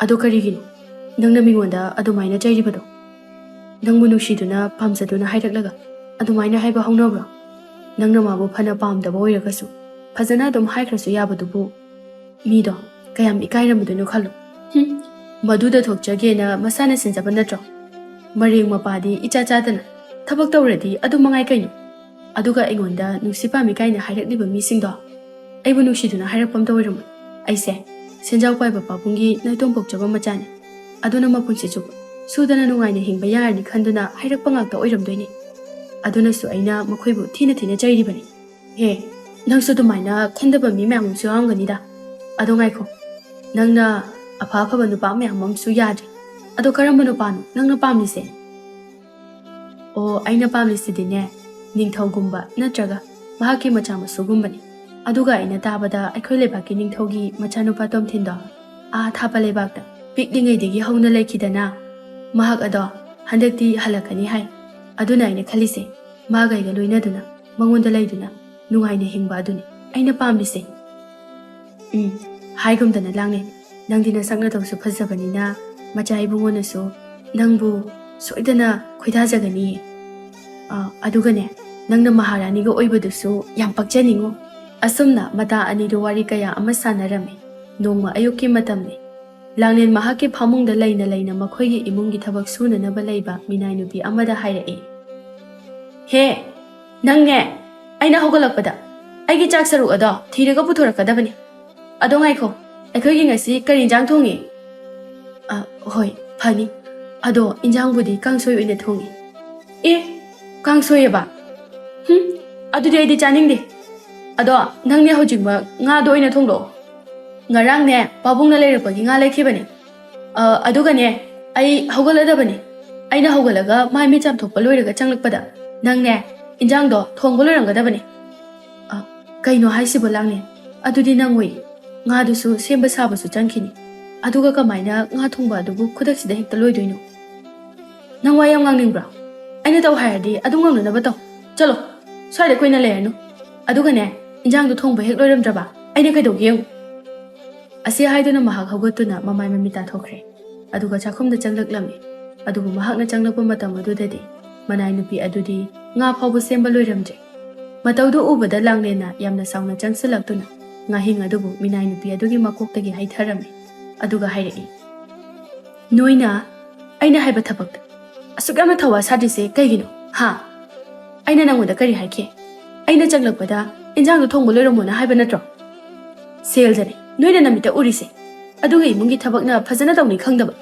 ꯑꯗꯣ ꯀꯔꯤꯒꯤꯅꯣ ꯅꯪꯅ ꯃꯤꯉꯣꯟꯗ ꯑꯗꯨꯃꯥꯏꯅ ꯆꯩꯔꯤꯕꯗꯣ? ꯅꯪꯕꯨ ꯅꯨꯡꯁꯤꯗꯨꯅ ꯄꯥꯝꯖꯗꯨꯅ ꯍꯥꯏꯔꯛꯂꯒ ꯑꯗꯨꯃꯥꯏꯅ ꯍꯥꯏꯕ ꯍꯧꯅꯕ꯭ꯔꯣ? ꯅꯪꯅ ꯃꯥꯕු ꯐꯅ ꯄꯥꯝꯗꯕ ꯑꯣꯏꯔꯒꯁꯨ ꯐꯖꯅ ꯑꯗꯨꯝ ꯍꯥꯏꯈ꯭ꯔꯁꯨ ꯌꯥꯕꯗꯨꯕꯨ ꯃꯤꯗꯣ ꯀꯌꯥꯝ ꯏꯀꯥꯏꯔꯝꯃꯗꯣꯏꯅꯣ ꯈꯜꯂꯣ꯫ ꯃꯗꯨꯗ ꯊꯣꯛꯆꯒꯦꯅ ꯃꯁꯥꯅ ꯁꯤꯟꯖꯕ ꯅꯠꯇ꯭ꯔꯣ? ꯃꯔꯦꯡ ꯃꯄꯥꯗꯤ ꯏꯆꯥ ꯆꯥꯗꯅ ꯊꯕꯛ ꯇꯧꯔꯗꯤ ꯑꯗꯨ ꯃꯉꯥꯏ ꯀꯩꯅꯣ? ꯑꯗꯨꯒ ꯑꯩꯉꯣꯟꯗ ꯅꯨꯡꯁꯤ ꯄꯥꯝꯃꯤ ꯀꯥꯏꯅ ꯍꯥꯏꯔꯛꯂꯤꯕ ꯃꯤꯁꯤꯡꯗꯣ ꯑꯩꯕꯨ ꯅꯨꯡꯁꯤꯗꯨꯅ ꯍꯥꯏꯔꯛꯄ ꯑꯝꯇ ꯑꯣꯏꯔꯝꯃꯣꯏ꯫ ꯑꯩꯁꯦ ꯁꯦꯟꯖꯥꯎ ꯄꯥꯏꯕ ꯄꯥꯕꯨꯡꯒꯤ ꯅꯥꯏꯇꯣꯝ ꯄꯣꯛꯆꯕ ꯃꯆꯥꯅꯤ꯫ ꯑꯗꯨꯅ ꯃꯄꯨꯟꯁꯤ ꯆꯨꯞꯄ ꯁꯨꯗꯅ ꯅꯨꯡꯉꯥꯏꯅ ꯍꯤꯡꯕ ꯌꯥꯔꯅꯤ ꯈꯟꯗꯨꯅ ꯍꯥꯏꯔꯛꯄ ꯉꯥꯛꯇ ꯑꯣꯏꯔꯝꯗꯣꯏꯅꯤ꯫ ꯑꯗꯨꯅꯁꯨ ꯑꯩꯅ ꯃꯈꯣꯏꯕꯨ ꯊꯤꯅ ꯊꯤꯅ ꯆꯩꯔꯤꯕꯅꯤ꯫ ꯍꯦ, ꯅꯪꯁꯨ ꯑꯗꯨꯃꯥꯏꯅ ꯈꯟꯗꯕ ꯃꯤ ꯃꯌꯥꯝ ꯑꯃꯁꯨ ꯌꯥꯎꯔꯝꯒꯅꯤꯗ꯫ ꯑꯗꯣ ꯉꯥꯏꯈꯣ, ꯅꯪꯅ ꯑꯐ ꯑꯐꯕ ꯅꯨꯄꯥ ꯃꯌꯥꯝ ꯑꯃꯁꯨ ꯌꯥꯗ꯭ꯔꯤ꯫ ꯑꯗꯣ ꯀꯔꯝꯕ ꯅꯨꯄꯥꯅꯣ ꯅꯪꯅ ꯄꯥꯝꯂꯤꯁꯦ? ꯑꯣ, ꯑꯩꯅ ꯄꯥꯝꯂꯤꯁꯤꯗꯤꯅꯦ ꯅꯤꯡꯊꯧꯒꯨꯝꯕ ꯅꯠꯇ꯭ꯔꯒ ꯃꯍꯥꯛꯀꯤ ꯃꯆꯥ ꯃꯁꯨꯒꯨꯝꯕꯅꯤ꯫ ꯑꯗꯨꯒ ꯑꯩꯅ ꯇꯥꯕꯗ ꯑꯩꯈꯣꯏ ꯂꯩꯕꯥꯛꯀꯤ ꯅꯤꯡꯊꯧꯒꯤ ꯃꯆꯥꯅꯨꯄꯥ ꯇꯣꯝꯊꯤꯟꯗꯣ ꯊꯥꯄ ꯂꯩꯕꯥꯛꯇ ꯄꯤꯛꯂꯤꯉꯩꯗꯒꯤ ꯍꯧꯅ ꯂꯩꯈꯤꯗꯅ ꯃꯍꯥꯛ ꯑꯗꯣ ꯍꯟꯗꯛꯇꯤ ꯍꯜꯂꯛꯀꯅꯤ ꯍꯥꯏ꯫ ꯑꯗꯨꯅ ꯑꯩꯅ ꯈꯜꯂꯤꯁꯦ ꯃꯥꯒ ꯑꯩꯒ ꯂꯣꯏꯅꯗꯨꯅ ꯃꯉꯣꯟꯗ ꯂꯩꯗꯨꯅ ꯅꯨꯡꯉꯥꯏꯅ ꯍꯤꯡꯕ ꯑꯗꯨꯅꯤ ꯑꯩꯅ ꯄꯥꯝꯂꯤꯁꯦ꯫ ꯍꯥꯏꯒꯨꯝꯗꯅ ꯂꯥꯡꯂꯦꯟ, ꯅꯪꯗꯤ ꯅꯁꯛ ꯅꯇꯧꯁꯨ ꯐꯖꯕꯅꯤꯅ ꯃꯆꯥ ꯏꯕꯨꯡꯉꯣꯅꯁꯨ ꯅꯪꯕꯨ ꯁꯣꯏꯗꯅ ꯈꯣꯏꯗꯥꯖꯒꯅꯤꯌꯦ꯫ ꯑꯗꯨꯒꯅꯦ ꯅꯪꯅ ꯃꯍꯥꯔꯥꯅꯤꯒ ꯑꯣꯏꯕꯗꯨꯁꯨ ꯌꯥꯝ ꯄꯛꯆꯅꯤꯡꯉꯣ꯫ ꯑꯁꯨꯝꯅ ꯃꯇꯥ ꯑꯅꯤꯗꯨ ꯋꯥꯔꯤ ꯀꯌꯥ ꯑꯃ ꯁꯥꯟꯅꯔꯝꯃꯤ꯫ ꯅꯣꯡꯃ ꯑꯌꯨꯛꯀꯤ ꯃꯇꯝꯅꯤ꯫ ꯂꯥꯡꯂꯦꯟ ꯃꯍꯥꯛꯀꯤ ꯐꯃꯨꯡꯗ ꯂꯩꯅ ꯂꯩꯅ ꯃꯈꯣꯏꯒꯤ ꯏꯃꯨꯡꯒꯤ ꯊꯕꯛ ꯁꯨꯅꯅꯕ ꯂꯩꯕ ꯃꯤꯅꯥꯏ ꯅꯨꯄꯤ ꯑꯃꯗ ꯍꯥꯏꯔꯛꯏ, ꯍꯦ, ꯅꯪꯅꯦ ꯑꯩꯅ ꯍꯧꯒꯠꯂꯛꯄꯗ ꯑꯩꯒꯤ ꯆꯥꯛ ꯁꯔꯨꯛ ꯑꯗꯣ ꯊꯤꯔꯒ ꯄꯨꯊꯣꯔꯛꯀꯗꯕꯅꯤ꯫ ꯑꯗꯣ ꯉꯥꯏꯈꯣ, ꯑꯩꯈꯣꯏꯒꯤ ꯉꯁꯤ ꯀꯔꯤ ꯏꯟꯖꯥꯡ ꯊꯣꯡꯉꯤ? ꯍꯣꯏ, ꯐꯅꯤ꯫ ꯑꯗꯣ ꯏꯟꯖꯥꯡꯕꯨꯗꯤ ꯀꯥꯡꯁꯣꯏ ꯑꯣꯏꯅ ꯊꯣꯡꯉꯤ꯫ ꯀꯥꯡꯁꯣꯏꯑꯕ? ꯑꯗꯨꯗꯤ ꯑꯩꯗꯤ ꯆꯥꯅꯤꯡꯗꯦ꯫ ꯑꯗꯣ ꯅꯪꯅꯦ ꯍꯧꯖꯤꯛꯃꯛ ꯉꯥꯗꯣ ꯑꯣꯏꯅ ꯊꯣꯡꯂꯛꯑꯣ꯫ ꯉꯔꯥꯡꯅꯦ ꯄꯥꯕꯨꯡꯅ ꯂꯩꯔꯛꯄꯒꯤ ꯉꯥ ꯂꯩꯈꯤꯕꯅꯤ꯫ ꯑꯗꯨꯒꯅꯦ ꯑꯩ ꯍꯧꯒꯠꯂꯗꯕꯅꯤ꯫ ꯑꯩꯅ ꯍꯧꯒꯠꯂꯒ ꯃꯥꯏ ꯃꯤꯠ ꯆꯥꯝꯊꯣꯛꯄ ꯂꯣꯏꯔꯒ ꯆꯪꯂꯛꯄꯗ ꯅꯪꯅꯦ ꯏꯟꯖꯥꯡꯗꯣ ꯊꯣꯡꯕ ꯂꯣꯏꯔꯝꯒꯗꯕꯅꯤ꯫ ꯀꯩꯅꯣ ꯍꯥꯏꯁꯤꯕꯣ ꯂꯥꯡꯂꯦꯟ? ꯑꯗꯨꯗꯤ ꯅꯪꯉꯣꯏ, ꯉꯥꯗꯨꯁꯨ ꯁꯦꯝꯕ ꯁꯥꯕꯁꯨ ꯆꯪꯈꯤꯅꯤ꯫ ꯑꯗꯨꯒ ꯀꯃꯥꯏꯅ ꯉꯥ ꯊꯣꯡꯕ ꯑꯗꯨꯕꯨ ꯈꯨꯗꯛꯁꯤꯗ ꯍꯦꯛꯇ ꯂꯣꯏꯗꯣꯏꯅꯣ? ꯅꯪ ꯋꯥ ꯌꯥꯝ ꯉꯥꯡꯅꯤꯡꯕ꯭ꯔꯣ? ꯑꯩꯅ ꯇꯧ ꯍꯥꯏꯔꯗꯤ ꯑꯗꯨꯝ ꯉꯝꯅꯅꯕ ꯇꯧ꯫ ꯆꯠꯂꯣ, ꯁ꯭ꯋꯥꯏꯗ ꯀꯨꯏꯅ ꯂꯩꯔꯅꯨ꯫ ꯑꯗꯨꯒꯅꯦ ꯏꯟꯖꯥꯡꯗꯣ ꯊꯣꯡꯕ ꯍꯦꯛ ꯂꯣꯏꯔꯝꯗ꯭ꯔꯕ ꯑꯩꯅ ꯀꯩꯗꯧꯒꯦ ꯌꯦꯡꯉꯨ꯫ ꯑꯁꯤ ꯍꯥꯏꯗꯨꯅ ꯃꯍꯥꯛ ꯍꯧꯒꯠꯇꯨꯅ ꯃꯃꯥꯏ ꯃꯃꯤꯠ ꯇꯥꯊꯣꯛꯈ꯭ꯔꯦ꯫ ꯑꯗꯨꯒ ꯆꯥꯛꯈꯨꯝꯗ ꯆꯪꯂꯛꯂꯝꯃꯤ꯫ ꯑꯗꯨꯕꯨ ꯃꯍꯥꯛꯅ ꯆꯪꯂꯛꯄ ꯃꯇꯝ ꯑꯗꯨꯗꯗꯤ ꯃꯅꯥꯏ ꯅꯨꯄꯤ ꯑꯗꯨꯗꯤ ꯉꯥ ꯐꯥꯎꯕ ꯁꯦꯝꯕ ꯂꯣꯏꯔꯝꯗ꯭ꯔꯦ꯫ ꯃꯇꯧꯗꯨ ꯎꯕꯗ ꯂꯥꯡꯂꯦꯟꯅ ꯌꯥꯝꯅ ꯁꯥꯎꯅ ꯆꯪꯁꯤꯜꯂꯛꯇꯨꯅ ꯉꯥꯍꯤꯡ ꯑꯗꯨꯕꯨ ꯃꯤꯅꯥꯏ ꯅꯨꯄꯤ ꯑꯗꯨꯒꯤ ꯃꯀꯣꯛꯇꯒꯤ ꯍꯩꯊꯔꯝꯃꯤ꯫ ꯑꯗꯨꯒ ꯍꯥꯏꯔꯛꯏ, ꯅꯣꯏꯅ ꯑꯩꯅ ꯍꯥꯏꯕ ꯊꯕꯛꯇ ꯑꯁꯨꯛ ꯌꯥꯝꯅ ꯊꯋꯥ ꯁꯥꯗ꯭ꯔꯤꯁꯦ ꯀꯩꯒꯤꯅꯣ ꯍꯥ ꯑꯩꯅ ꯅꯪꯉꯣꯟꯗ ꯀꯔꯤ ꯍꯥꯏꯈꯤ ꯑꯩꯅ ꯆꯪꯂꯛꯄꯗ ꯏꯟꯖꯥꯡꯗꯣ ꯊꯣꯡꯕ ꯂꯣꯏꯔꯝꯃꯣꯅ ꯍꯥꯏꯕ ꯅꯠꯇ꯭ꯔꯣ ꯁꯦꯜꯗꯅꯦ ꯅꯣꯏꯅ ꯅꯃꯤꯠꯇ ꯎꯔꯤꯁꯦ ꯑꯗꯨꯒ ꯏꯃꯨꯡꯒꯤ ꯊꯕꯛꯅ ꯐꯖꯅ ꯇꯧꯅꯤ ꯈꯪꯗꯕ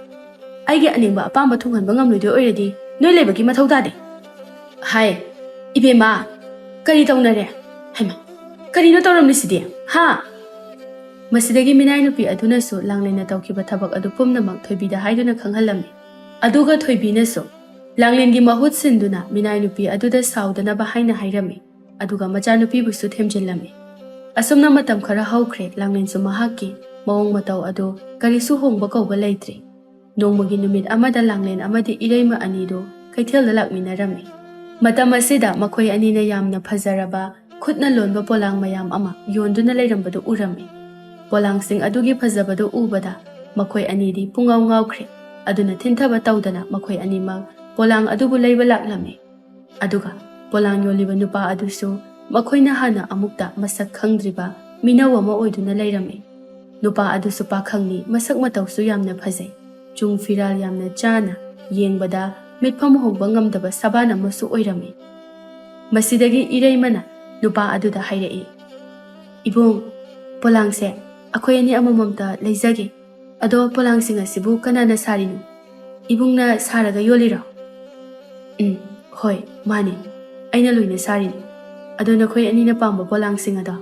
ꯑꯩꯒꯤ ꯑꯅꯤꯡꯕ ꯑꯄꯥꯝꯕ ꯊꯨꯡꯍꯟꯕ ꯉꯝꯂꯣꯏꯗꯣꯏ ꯑꯣꯏꯔꯗꯤ ꯅꯣꯏ ꯂꯩꯕꯒꯤ ꯃꯊꯧ ꯇꯥꯗꯦ ꯍꯥꯏ ꯏꯕꯦꯝꯃ ꯀꯔꯤ ꯇꯧꯅꯔꯦ ꯍꯩꯃ ꯀꯔꯤꯅꯣ ꯇꯧꯔꯝꯂꯤꯁꯤꯗꯤ ꯍꯥ ꯃꯁꯤꯗꯒꯤ ꯃꯤꯅꯥꯏ ꯅꯨꯄꯤ ꯑꯗꯨꯅꯁꯨ ꯂꯥꯡꯂꯦꯟꯅ ꯇꯧꯈꯤꯕ ꯊꯕꯛ ꯑꯗꯨ ꯄꯨꯝꯅꯃꯛ ꯊꯣꯏꯕꯤꯗ ꯍꯥꯏꯗꯨꯅ ꯈꯪꯍꯜꯂꯝꯃꯤ ꯑꯗꯨꯒ ꯊꯣꯏꯕꯤꯅꯁꯨ ꯂꯥꯡꯂꯦꯟꯒꯤ ꯃꯍꯨꯠ ꯁꯤꯟꯗꯨꯅ ꯃꯤꯅꯥꯏ ꯅꯨꯄꯤ ꯑꯗꯨꯗ ꯁꯥꯎꯗꯅꯕ ꯍꯥꯏꯅ ꯍꯥꯏꯔꯝꯃꯤ ꯑꯗꯨꯒ ꯃꯆꯥꯅꯨꯄꯤꯕꯨꯁꯨ ꯊꯦꯝꯖꯤꯜꯂꯝꯃꯤ ꯑꯁꯨꯝꯅ ꯃꯇꯝ ꯈꯔ ꯍꯧꯈ꯭ꯔꯦ ꯂꯥꯡꯂꯦꯟꯁꯨ ꯃꯍꯥꯛꯀꯤ ꯃꯑꯣꯡ ꯃꯇꯧ ꯑꯗꯨ ꯀꯔꯤꯁꯨ ꯍꯣꯡꯕ ꯀꯧꯕ ꯂꯩꯇ꯭ꯔꯤ ꯅꯣꯡꯃꯒꯤ ꯅꯨꯃꯤꯠ ꯑꯃꯗ ꯂꯥꯡꯂꯦꯟ ꯑꯃꯗꯤ ꯏꯔꯩꯃ ꯑꯅꯤꯗꯨ ꯀꯩꯊꯦꯜꯗ ꯂꯥꯛꯃꯤꯟꯅꯔꯝꯃꯤ ꯃꯇꯝ ꯑꯁꯤꯗ ꯃꯈꯣꯏ ꯑꯅꯤꯅ ꯌꯥꯝꯅ ꯐꯖꯔꯕ ꯈꯨꯠꯅ ꯂꯣꯟꯕ ꯄꯣꯂꯥꯡ ꯃꯌꯥꯝ ꯑꯃ ꯌꯣꯟꯗꯨꯅ ꯂꯩꯔꯝꯕꯗꯨ ꯎꯔꯝꯃꯤ ꯄꯣꯂꯥꯡꯁꯤꯡ ꯑꯗꯨꯒꯤ ꯐꯖꯕꯗꯨ ꯎꯕꯗ ꯃꯈꯣꯏ ꯑꯅꯤꯗꯤ ꯄꯨꯡꯉꯥꯎ ꯉꯥꯎꯈ꯭ꯔꯦ ꯑꯗꯨꯅ ꯊꯤꯟꯊꯕ ꯇꯧꯗꯅ ꯃꯈꯣꯏ ꯑꯅꯤꯃꯛ ꯄꯣꯂꯥꯡ ꯑꯗꯨꯕꯨ ꯂꯩꯕ ꯂꯥꯛꯂꯝꯃꯤ ꯑꯗꯨꯒ ꯄꯣꯂꯥꯡ ꯌꯣꯜꯂꯤꯕ ꯅꯨꯄꯥ ꯑꯗꯨꯁꯨ ꯃꯈꯣꯏꯅ ꯍꯥꯟꯅ ꯑꯃꯨꯛꯇ ꯃꯁꯛ ꯈꯪꯗ꯭ꯔꯤꯕ ꯃꯤꯅꯧ ꯑꯃ ꯑꯣꯏꯗꯨꯅ ꯂꯩꯔꯝꯃꯤ ꯅꯨꯄꯥ ꯑꯗꯨꯁꯨ ꯄꯥꯈꯪꯅꯤ ꯃꯁꯛ ꯃꯇꯧꯁꯨ ꯌꯥꯝꯅ ꯐꯖꯩ ꯆꯨꯡ ꯐꯤꯔꯥꯜ ꯌꯥꯝꯅ ꯆꯥꯅ ꯌꯦꯡꯕꯗ ꯃꯤꯠꯐꯝ ꯍꯣꯡꯕ ꯉꯝꯗꯕ ꯁꯕꯥꯟ ꯑꯃꯁꯨ ꯑꯣꯏꯔꯝꯃꯤ ꯃꯁꯤꯗꯒꯤ ꯏꯔꯩꯃꯅ ꯅꯨꯄꯥ ꯑꯗꯨꯗ ꯍꯥꯏꯔꯛꯏ ꯏꯕꯨꯡ ꯄꯣꯂꯥꯡꯁꯦ ꯑꯩꯈꯣꯏ ꯑꯅꯤ ꯑꯃꯃꯝꯇ ꯂꯩꯖꯒꯦ ꯑꯗꯣ ꯄꯣꯂꯥꯡꯁꯤꯡ ꯑꯁꯤꯕꯨ ꯀꯅꯥꯅ ꯁꯥꯔꯤꯅꯣ ꯏꯕꯨꯡꯅ ꯁꯥꯔꯒ ꯌꯣꯜꯂꯤꯔꯣ ꯍꯣꯏ ꯃꯥꯅꯤ ꯑꯩꯅ ꯂꯣꯏꯅ ꯁꯥꯔꯤꯅꯤ ꯑꯗꯣ ꯅꯈꯣꯏ ꯑꯅꯤꯅ ꯄꯥꯝꯕ ꯄꯣꯂꯥꯡꯁꯤꯡ ꯑꯗꯣ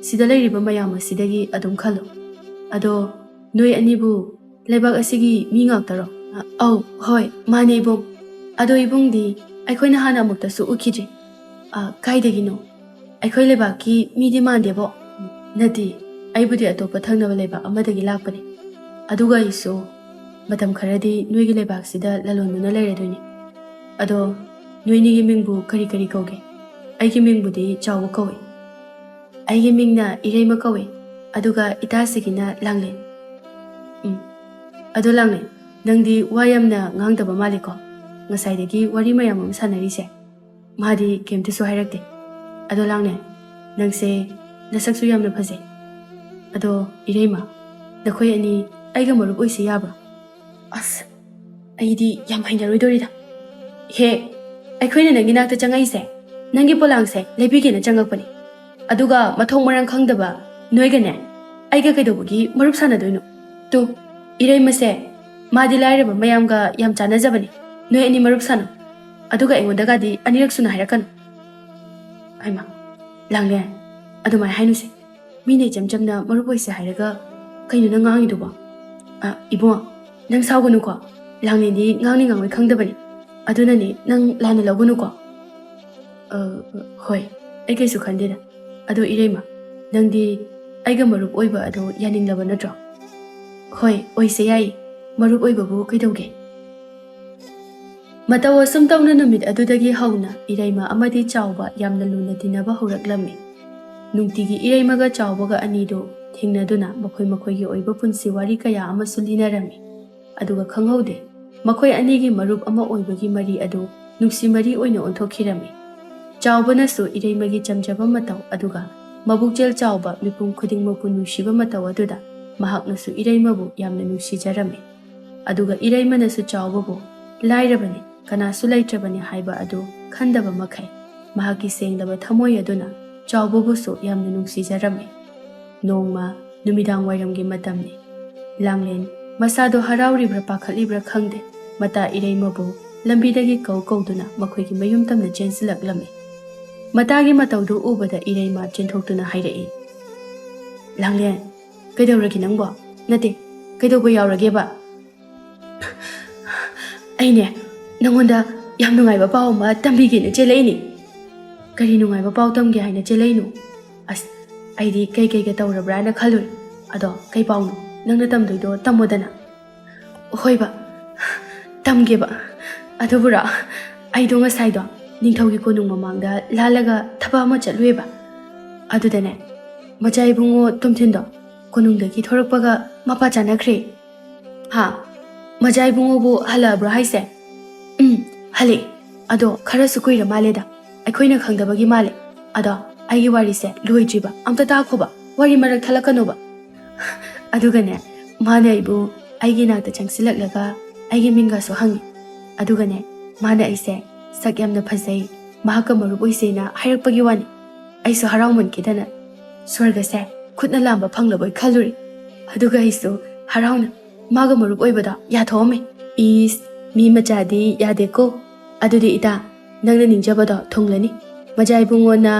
ꯁꯤꯗ ꯂꯩꯔꯤꯕ ꯃꯌꯥꯝ ꯑꯁꯤꯗꯒꯤ ꯑꯗꯨꯝ ꯈꯜꯂꯣ ꯑꯗꯣ ꯅꯣꯏ ꯑꯅꯤꯕꯨ ꯂꯩꯕꯥꯛ ꯑꯁꯤꯒꯤ ꯃꯤ ꯉꯥꯛꯇꯔꯣ ꯑꯧ ꯍꯣꯏ ꯃꯥꯅꯦ ꯏꯕꯨꯡ ꯑꯗꯣ ꯏꯕꯨꯡꯗꯤ ꯑꯩꯈꯣꯏꯅ ꯍꯥꯟꯅ ꯑꯃꯨꯛꯇꯁꯨ ꯎꯈꯤꯗ꯭ꯔꯤ ꯀꯥꯏꯗꯒꯤꯅꯣ ꯑꯩꯈꯣꯏ ꯂꯩꯕꯥꯛꯀꯤ ꯃꯤꯗꯤ ꯃꯥꯟꯗꯦꯕꯣ ꯅꯠꯇꯦ ꯑꯩꯕꯨꯗꯤ ꯑꯇꯣꯞꯄ ꯊꯪꯅꯕ ꯂꯩꯕꯥꯛ ꯑꯃꯗꯒꯤ ꯂꯥꯛꯄꯅꯤ ꯑꯗꯨꯒ ꯑꯩꯁꯨ ꯃꯇꯝ ꯈꯔꯗꯤ ꯅꯣꯏꯒꯤ ꯂꯩꯕꯥꯛꯁꯤꯗ ꯂꯂꯣꯟꯗꯨꯅ ꯂꯩꯔꯗꯣꯏꯅꯤ ꯑꯗꯣ ꯅꯣꯏꯅꯤꯒꯤ ꯃꯤꯡꯕꯨ ꯀꯔꯤ ꯀꯔꯤ ꯀꯧꯒꯦ ꯑꯩꯒꯤ ꯃꯤꯡꯕꯨꯗꯤ ꯆꯥꯎꯕ ꯀꯧꯏ ꯑꯩꯒꯤ ꯃꯤꯡꯅ ꯏꯔꯩꯃ ꯀꯧꯏ ꯑꯗꯨꯒ ꯏꯇꯥꯁꯤꯒꯤꯅ ꯂꯥꯡꯂꯦꯟ ꯑꯗꯣ ꯂꯥꯡꯂꯦꯟ ꯅꯪꯗꯤ ꯋꯥ ꯌꯥꯝꯅ ꯉꯥꯡꯗꯕ ꯃꯥꯜꯂꯤꯀꯣ ꯉꯁꯥꯏꯗꯒꯤ ꯋꯥꯔꯤ ꯃꯌꯥꯝ ꯑꯃ ꯁꯥꯟꯅꯔꯤꯁꯦ ꯃꯥꯗꯤ ꯀꯩꯝꯇꯁꯨ ꯍꯥꯏꯔꯛꯇꯦ ꯑꯗꯣ ꯂꯥꯡꯂꯦꯟ ꯅꯪꯁꯦ ꯅꯁꯛꯁꯨ ꯌꯥꯝꯅ ꯐꯖꯩ ꯑꯗꯣ ꯏꯔꯩꯃ ꯅꯈꯣꯏ ꯑꯅꯤ ꯑꯩꯒ ꯃꯔꯨꯞ ꯑꯣꯏꯁꯤ ꯌꯥꯕ꯭ꯔꯣ ꯑꯁ ꯑꯩꯗꯤ ꯌꯥꯝ ꯍꯩꯅꯔꯣꯏꯗꯣꯔꯤꯗ ꯍꯦ ꯑꯩꯈꯣꯏꯅ ꯅꯪꯒꯤ ꯅꯥꯛꯇ ꯆꯪꯉꯛꯏꯁꯦ ꯅꯪꯒꯤ ꯄꯣꯂꯥꯡꯁꯦ ꯂꯩꯕꯤꯒꯦꯅ ꯆꯪꯉꯛꯄꯅꯤ ꯑꯗꯨꯒ ꯃꯊꯣꯡ ꯃꯔꯝ ꯈꯪꯗꯕ ꯅꯣꯏꯒꯅꯦ ꯑꯩꯒ ꯀꯩꯗꯧꯕꯒꯤ ꯃꯔꯨꯞ ꯁꯥꯟꯅꯗꯣꯏꯅꯣ ꯇꯨ ꯏꯔꯩꯃꯁꯦ ꯃꯥꯗꯤ ꯂꯥꯏꯔꯕ ꯃꯌꯥꯝꯒ ꯌꯥꯝ ꯆꯥꯟꯅꯖꯕꯅꯤ ꯅꯣꯏ ꯑꯅꯤ ꯃꯔꯨꯞ ꯁꯥꯟꯅꯧ ꯑꯗꯨꯒ ꯑꯩꯉꯣꯟꯗꯒꯗꯤ ꯑꯅꯤꯔꯛ ꯁꯨꯅ ꯍꯥꯏꯔꯛꯀꯅꯨ ꯍꯩꯃ ꯂꯥꯡꯂꯦꯟ ꯑꯗꯨꯃꯥꯏꯅ ꯍꯥꯏꯅꯨꯁꯦ ꯃꯤꯅ ꯏꯆꯝ ꯆꯝꯅ ꯃꯔꯨꯞ ꯑꯣꯏꯁꯦ ꯍꯥꯏꯔꯒ ꯀꯩꯅꯣ ꯅꯪ ꯉꯥꯡꯉꯤꯗꯨꯕꯣ ꯏꯕꯨꯡ ꯅꯪ ꯁꯥꯎꯒꯅꯨꯀꯣ ꯂꯥꯡꯂꯦꯟꯗꯤ ꯉꯥꯡꯅꯤ ꯉꯥꯡꯉꯣꯏ ꯈꯪꯗꯕꯅꯤ ꯑꯗꯨꯅꯅꯤ ꯅꯪ ꯂꯥꯟꯅ ꯂꯧꯒꯅꯨꯀꯣ ꯍꯣꯏ ꯑꯩ ꯀꯩꯁꯨ ꯈꯟꯗꯦꯗ ꯑꯗꯣ ꯏꯔꯩꯃ ꯅꯪꯗꯤ ꯑꯩꯒ ꯃꯔꯨꯞ ꯑꯣꯏꯕ ꯑꯗꯣ ꯌꯥꯅꯤꯡꯂꯕ ꯅꯠꯇ꯭ꯔꯣ ꯍꯣꯏ ꯑꯣꯏꯁꯦ ꯌꯥꯏꯌꯦ ꯃꯔꯨꯞ ꯑꯣꯏꯕꯕꯨ ꯀꯩꯗꯧꯒꯦ ꯃꯇꯧ ꯑꯁꯨꯝ ꯇꯧꯅ ꯅꯨꯃꯤꯠ ꯑꯗꯨꯗꯒꯤ ꯍꯧꯅ ꯏꯔꯩꯃ ꯑꯃꯗꯤ ꯆꯥꯎꯕ ꯌꯥꯝꯅ ꯂꯨꯅ ꯇꯤꯟꯅꯕ ꯍꯧꯔꯛꯂꯝꯃꯤ ꯅꯨꯡꯇꯤꯒꯤ ꯏꯔꯩꯃꯒ ꯆꯥꯎꯕꯒ ꯑꯅꯤꯗꯨ ꯊꯦꯡꯅꯗꯨꯅ ꯃꯈꯣꯏ ꯃꯈꯣꯏꯒꯤ ꯑꯣꯏꯕ ꯄꯨꯟꯁꯤ ꯋꯥꯔꯤ ꯀꯌꯥ ꯑꯃꯁꯨ ꯂꯤꯅꯔꯝꯃꯤ ꯑꯗꯨꯒ ꯈꯪꯍꯧꯗꯦ ꯃꯈꯣꯏ ꯑꯅꯤꯒꯤ ꯃꯔꯨꯞ ꯑꯃ ꯑꯣꯏꯕꯒꯤ ꯃꯔꯤ ꯑꯗꯨ ꯅꯨꯡꯁꯤ ꯃꯔꯤ ꯑꯣꯏꯅ ꯑꯣꯟꯊꯣꯛꯈꯤꯔꯝꯃꯤ ꯆꯥꯎꯕꯅꯁꯨ ꯏꯔꯩꯃꯒꯤ ꯆꯝꯖꯕ ꯃꯇꯧ ꯑꯗꯨꯒ ꯃꯕꯨꯛꯆꯦꯜ ꯆꯥꯎꯕ ꯃꯤꯄꯨꯝ ꯈꯨꯗꯤꯡꯃꯛꯄꯨ ꯅꯨꯡꯁꯤꯕ ꯃꯇꯧ ꯑꯗꯨꯗ ꯃꯍꯥꯛꯅꯁꯨ ꯏꯔꯩꯃꯕꯨ ꯌꯥꯝꯅ ꯅꯨꯡꯁꯤꯖꯔꯝꯃꯤ ꯑꯗꯨꯒ ꯏꯔꯩꯃꯅꯁꯨ ꯆꯥꯎꯕꯕꯨ ꯂꯥꯏꯔꯕꯅꯤ ꯀꯅꯥꯁꯨ ꯂꯩꯇ꯭ꯔꯕꯅꯤ ꯍꯥꯏꯕ ꯑꯗꯨ ꯈꯟꯗꯕ ꯃꯈꯩ ꯃꯍꯥꯛꯀꯤ ꯁꯦꯡꯂꯕ ꯊꯃꯣꯏ ꯑꯗꯨꯅ ꯆꯥꯎꯕꯕꯨꯁꯨ ꯌꯥꯝꯅ ꯅꯨꯡꯁꯤꯖꯔꯝꯃꯤ ꯅꯣꯡꯃ ꯅꯨꯃꯤꯗꯥꯡ ꯋꯥꯏꯔꯝꯒꯤ ꯃꯇꯝꯅꯤ ꯂꯥꯡꯂꯦꯟ ꯃꯁꯥꯗꯣ ꯍꯔꯥꯎꯔꯤꯕ꯭ꯔꯥ ꯄꯥꯈꯠꯂꯤꯕ꯭ꯔꯥ ꯈꯪꯗꯦ ꯃꯇꯥ ꯏꯔꯩꯃꯕꯨ ꯂꯝꯕꯤꯗꯒꯤ ꯀꯧꯗꯨꯅ ꯃꯈꯣꯏꯒꯤ ꯃꯌꯨꯝ ꯇꯝꯅ ꯆꯦꯟꯁꯤꯜꯂꯛꯂꯝꯃꯤ ꯃꯇꯥꯒꯤ ꯃꯇꯧꯗꯨ ꯎꯕꯗ ꯏꯔꯩꯃ ꯆꯦꯟꯊꯣꯛꯇꯨꯅ ꯍꯥꯏꯔꯛꯏ ꯂꯥꯡꯂꯦꯟ ꯀꯩꯗꯧꯔꯒꯦ ꯅꯪꯕꯣ ꯅꯠꯇꯦ ꯀꯩꯗꯧꯕ ꯌꯥꯎꯔꯒꯦꯕ ꯑꯩꯅꯦ ꯅꯪꯉꯣꯟꯗ ꯌꯥꯝ ꯅꯨꯡꯉꯥꯏꯕ ꯄꯥꯎ ꯑꯃ ꯇꯝꯕꯤꯒꯦꯅ ꯆꯦꯜꯂꯛꯏꯅꯤ ꯀꯔꯤ ꯅꯨꯡꯉꯥꯏꯕ ꯄꯥꯎ ꯇꯝꯒꯦ ꯍꯥꯏꯅ ꯆꯦꯜꯂꯛꯏꯅꯣ ꯑꯁ ꯑꯩꯗꯤ ꯀꯩꯀꯩꯒ ꯇꯧꯔꯕ꯭ꯔꯥꯅ ꯈꯜꯂꯨꯔꯦ ꯑꯗꯣ ꯀꯩ ꯄꯥꯎꯅꯣ ꯅꯪꯅ ꯇꯝꯗꯣꯏꯗꯣ ꯇꯝꯃꯣꯗꯅ ꯍꯣꯏꯕ ꯇꯝꯒꯦꯕ ꯑꯗꯨꯕꯨꯔꯣ ꯑꯩꯗꯣ ꯉꯁꯥꯏꯗꯣ ꯅꯤꯡꯊꯧꯒꯤ ꯀꯣꯅꯨꯡ ꯃꯃꯥꯡꯗ ꯂꯥꯜꯂꯒ ꯊꯕꯛ ꯑꯃ ꯆꯠꯂꯨꯏꯕ ꯑꯗꯨꯗꯅꯦ ꯃꯆꯥ ꯏꯕꯨꯡꯉꯣ ꯇꯣꯝꯊꯤꯟꯗꯣ ꯀꯣꯅꯨꯡꯗꯒꯤ ꯊꯣꯔꯛꯄꯒ ꯃꯄꯥ ꯆꯥꯅꯈ꯭ꯔꯦ ꯍꯥ ꯃꯆꯥ ꯏꯕꯨꯡꯉꯣꯕꯨ ꯍꯜꯂꯛꯑꯕ꯭ꯔꯣ ꯍꯥꯏꯁꯦ ꯍꯜꯂꯛꯑꯦ ꯑꯗꯣ ꯈꯔꯁꯨ ꯀꯨꯏꯔ ꯃꯥꯜꯂꯦꯗ ꯑꯩꯈꯣꯏꯅ ꯈꯪꯗꯕꯒꯤ ꯃꯥꯜꯂꯦ ꯑꯗꯣ ꯑꯩꯒꯤ ꯋꯥꯔꯤꯁꯦ ꯂꯣꯏꯗ꯭ꯔꯤꯕ ꯑꯝꯇ ꯇꯥꯈꯣꯕ ꯋꯥꯔꯤ ꯃꯔꯛ ꯊꯠꯂꯛꯀꯅꯣꯕ ꯑꯗꯨꯒꯅꯦ ꯃꯥꯅ ꯑꯩꯕꯨ ꯑꯩꯒꯤ ꯅꯥꯛꯇ ꯆꯪꯁꯤꯜꯂꯛꯂꯒ ꯑꯩꯒꯤ ꯃꯤꯡꯒꯁꯨ ꯍꯪꯉꯤ ꯑꯗꯨꯒꯅꯦ ꯃꯥꯅ ꯑꯩꯁꯦ ꯁꯛ ꯌꯥꯝꯅ ꯐꯖꯩ, ꯃꯍꯥꯛꯀ ꯃꯔꯨꯞ ꯑꯣꯏꯁꯦꯅ ꯍꯥꯏꯔꯛꯄꯒꯤ ꯋꯥꯅꯤ꯫ ꯑꯩꯁꯨ ꯍꯔꯥꯎꯃꯟꯈꯤꯗꯅ ꯁ꯭ꯋꯔꯒꯁꯦ ꯈꯨꯠꯅ ꯂꯥꯝꯕ ꯐꯪꯂꯕꯣꯏ ꯈꯜꯂꯨꯔꯦ꯫ ꯑꯗꯨꯒ ꯑꯩꯁꯨ ꯍꯔꯥꯎꯅ ꯃꯥꯒ ꯃꯔꯨꯞ ꯑꯣꯏꯕꯗꯣ ꯌꯥꯊꯣꯛꯑꯝꯃꯦ꯫ ꯏꯁ, ꯃꯤ ꯃꯆꯥꯗꯤ ꯌꯥꯗꯦꯀꯣ꯫ ꯑꯗꯨꯗꯤ ꯏꯇꯥ, ꯅꯪꯅ ꯅꯤꯡꯖꯕꯗꯣ ꯊꯨꯡꯂꯅꯤ꯫ ꯃꯖꯥ ꯏꯕꯨꯡꯉꯣꯅ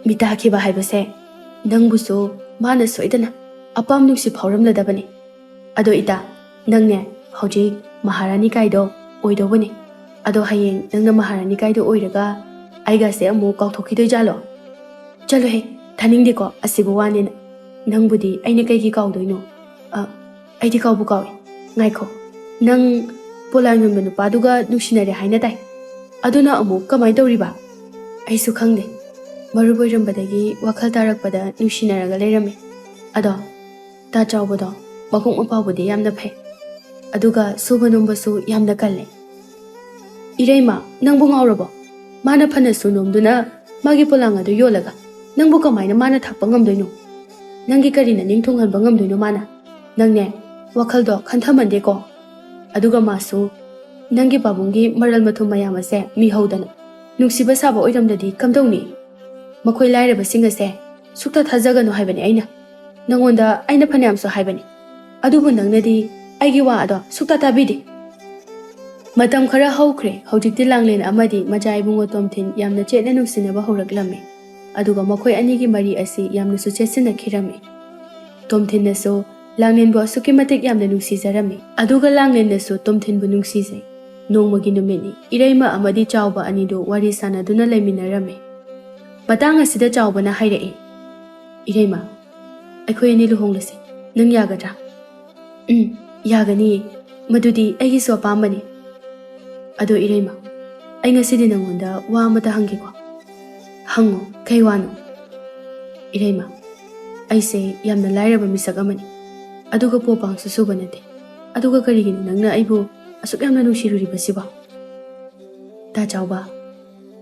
ꯃꯤꯇꯥꯈꯤꯕ ꯍꯥꯏꯕꯁꯦ ꯅꯪꯕꯨꯁꯨ ꯃꯥꯅ ꯁꯣꯏꯗꯅ ꯑꯄꯥꯝ ꯅꯨꯡꯁꯤ ꯐꯥꯎꯔꯝꯂꯗꯕꯅꯤ꯫ ꯑꯗꯣ ꯏꯇꯥ, ꯅꯪꯅꯦ ꯍꯧꯖꯤꯛ ꯃꯍꯥꯔꯥꯅꯤ ꯀꯥꯏꯗꯣ ꯑꯣꯏꯗꯧꯕꯅꯤ꯫ ꯑꯗꯣ ꯍꯌꯦꯡ ꯅꯪꯅ ꯃꯍꯥꯔꯥꯅꯤ ꯀꯥꯏꯗꯣ ꯑꯣꯏꯔꯒ ꯑꯩꯒꯁꯦ ꯑꯃꯨꯛ ꯀꯥꯎꯊꯣꯛꯈꯤꯗꯣꯏꯖꯥꯠꯂꯣ? ꯆꯠꯂꯣꯍꯦ, ꯊꯥꯅꯤꯡꯗꯦꯀꯣ ꯑꯁꯤꯕꯨ ꯋꯥꯅꯤꯅ꯫ ꯅꯪꯕꯨꯗꯤ ꯑꯩꯅ ꯀꯩꯒꯤ ꯀꯥꯎꯗꯣꯏꯅꯣ? ꯑꯩꯗꯤ ꯀꯥꯎꯕꯨ ꯀꯥꯎꯏ꯫ ꯉꯥꯏꯈꯣ, ꯅꯪ ꯄꯣꯂꯥꯡ ꯌꯣꯟꯕ ꯅꯨꯄꯥꯗꯨꯒ ꯅꯨꯡꯁꯤꯅꯔꯦ ꯍꯥꯏꯅ ꯇꯥꯏ꯫ ꯑꯗꯨꯅ ꯑꯃꯨꯛ ꯀꯃꯥꯏꯅ ꯇꯧꯔꯤꯕ? ꯑꯩꯁꯨ ꯈꯪꯗꯦ꯫ ꯃꯔꯨꯞ ꯑꯣꯏꯔꯝꯕꯗꯒꯤ ꯋꯥꯈꯜ ꯇꯥꯔꯛꯄꯗ ꯅꯨꯡꯁꯤꯅꯔꯒ ꯂꯩꯔꯝꯃꯦ꯫ ꯑꯗꯣ ꯇꯥ ꯆꯥꯎꯕꯗꯣ ꯃꯕꯨꯛ ꯃꯄꯥꯎꯕꯨꯗꯤ ꯌꯥꯝꯅ ꯐꯩ, ꯑꯗꯨꯒ ꯁꯨꯕ ꯅꯣꯝꯕꯁꯨ ꯌꯥꯝꯅ ꯀꯜꯂꯦ꯫ ꯏꯔꯩꯃ, ꯅꯪꯕꯨ ꯉꯥꯎꯔꯕꯣ? ꯃꯥꯅ ꯐꯅ ꯁꯨ ꯅꯣꯝꯗꯨꯅ ꯃꯥꯒꯤ ꯄꯣꯂꯥꯡ ꯑꯗꯨ ꯌꯣꯜꯂꯒ ꯅꯪꯕꯨ ꯀꯃꯥꯏꯅ ꯃꯥꯅ ꯊꯥꯛꯄ ꯉꯝꯗꯣꯏꯅꯣ? ꯅꯪꯒꯤ ꯀꯔꯤꯅ ꯅꯤꯡꯊꯨꯡꯍꯟꯕ ꯉꯝꯗꯣꯏꯅꯣ ꯃꯥꯅ? ꯅꯪꯅꯦ ꯋꯥꯈꯜꯗꯣ ꯈꯟꯊꯃꯟꯗꯦꯀꯣ꯫ ꯑꯗꯨꯒ ꯃꯥꯁꯨ ꯅꯪꯒꯤ ꯄꯥꯕꯨꯡꯒꯤ ꯃꯔꯜ ꯃꯊꯨꯝ ꯃꯌꯥꯝ ꯑꯁꯦ ꯃꯤꯍꯧꯗꯅ ꯅꯨꯡꯁꯤꯕ ꯁꯥꯕ ꯑꯣꯏꯔꯝꯂꯗꯤ ꯀꯝꯗꯧꯅꯤ? ꯃꯈꯣꯏ ꯂꯥꯏꯔꯕꯁꯤꯡ ꯑꯁꯦ ꯁꯨꯛꯊꯥ ꯊꯥꯖꯒꯅꯨ ꯍꯥꯏꯕꯅꯤ ꯑꯩꯅ꯫ ꯅꯪꯉꯣꯟꯗ ꯑꯩꯅ ꯐꯅꯌꯥꯝꯁꯨ ꯍꯥꯏꯕꯅꯤ, ꯑꯗꯨꯕꯨ ꯅꯪꯅꯗꯤ ꯑꯩꯒꯤ ꯋꯥ ꯑꯗꯣ ꯁꯨꯛꯇꯥ ꯇꯥꯕꯤꯗꯦ꯫ ꯃꯇꯝ ꯈꯔ ꯍꯧꯈ꯭ꯔꯦ꯫ ꯍꯧꯖꯤꯛꯇꯤ ꯂꯥꯡꯂꯦꯟ ꯑꯃꯗꯤ ꯃꯆꯥ ꯏꯕꯨꯡꯉꯣ ꯇꯣꯝꯊꯤꯟ ꯌꯥꯝꯅ ꯆꯦꯠꯅ ꯅꯨꯡꯁꯤꯅꯕ ꯍꯧꯔꯛꯂꯝꯃꯤ꯫ ꯑꯗꯨꯒ ꯃꯈꯣꯏ ꯑꯅꯤꯒꯤ ꯃꯔꯤ ꯑꯁꯤ ꯌꯥꯝꯅꯁꯨ ꯆꯦꯠꯁꯤꯟꯅꯈꯤꯔꯝꯃꯤ꯫ ꯇꯣꯝꯊꯤꯟꯅꯁꯨ ꯂꯥꯡꯂꯦꯟꯕꯨ ꯑꯁꯨꯛꯀꯤ ꯃꯇꯤꯛ ꯌꯥꯝꯅ ꯅꯨꯡꯁꯤꯖꯔꯝꯃꯤ, ꯑꯗꯨꯒ ꯂꯥꯡꯂꯦꯟꯅꯁꯨ ꯇꯣꯝꯊꯤꯟꯕꯨ ꯅꯨꯡꯁꯤꯖꯩ꯫ ꯅꯣꯡꯃꯒꯤ ꯅꯨꯃꯤꯠꯅꯤ꯫ ꯏꯔꯩꯃ ꯑꯃꯗꯤ ꯆꯥꯎꯕ ꯑꯅꯤꯗꯨ ꯋꯥꯔꯤ ꯁꯥꯟꯅꯗꯨꯅ ꯂꯩꯃꯤꯟꯅꯔꯝꯃꯤ꯫ ꯃꯇꯥꯡ ꯑꯁꯤꯗ ꯆꯥꯎꯕꯅ ꯍꯥꯏꯔꯛꯏ, ꯏꯔꯩꯃ, ꯑꯩꯈꯣꯏ ꯑꯅꯤ ꯂꯨꯍꯣꯡꯂꯁꯤ, ꯅꯪ ꯌꯥꯒꯗ꯭ꯔꯥ? ꯌꯥꯒꯅꯤꯌꯦ, ꯃꯗꯨꯗꯤ ꯑꯩꯒꯤꯁꯨ ꯑꯄꯥꯝꯕꯅꯤ꯫ ꯑꯗꯣ ꯏꯔꯩꯃ, ꯑꯩ ꯉꯁꯤꯗꯤ ꯅꯪꯉꯣꯟꯗ ꯋꯥ ꯑꯃꯇ ꯍꯪꯒꯦꯀꯣ? ꯍꯪꯉꯣ, ꯀꯩ ꯋꯥꯅꯣ? ꯏꯔꯩꯃ, ꯑꯩꯁꯦ ꯌꯥꯝꯅ ꯂꯥꯏꯔꯕ ꯃꯤꯁꯛ ꯑꯃꯅꯤ, ꯑꯗꯨꯒ ꯄꯣꯄꯥꯡꯁꯨ ꯁꯨꯕ ꯅꯠꯇꯦ꯫ ꯑꯗꯨꯒ ꯀꯔꯤꯒꯤꯅꯣ ꯅꯪꯅ ꯑꯩꯕꯨ ꯑꯁꯨꯛ ꯌꯥꯝꯅ ꯅꯨꯡꯁꯤꯔꯨꯔꯤꯕꯁꯤꯕꯣ? ꯇꯥ ꯆꯥꯎꯕ,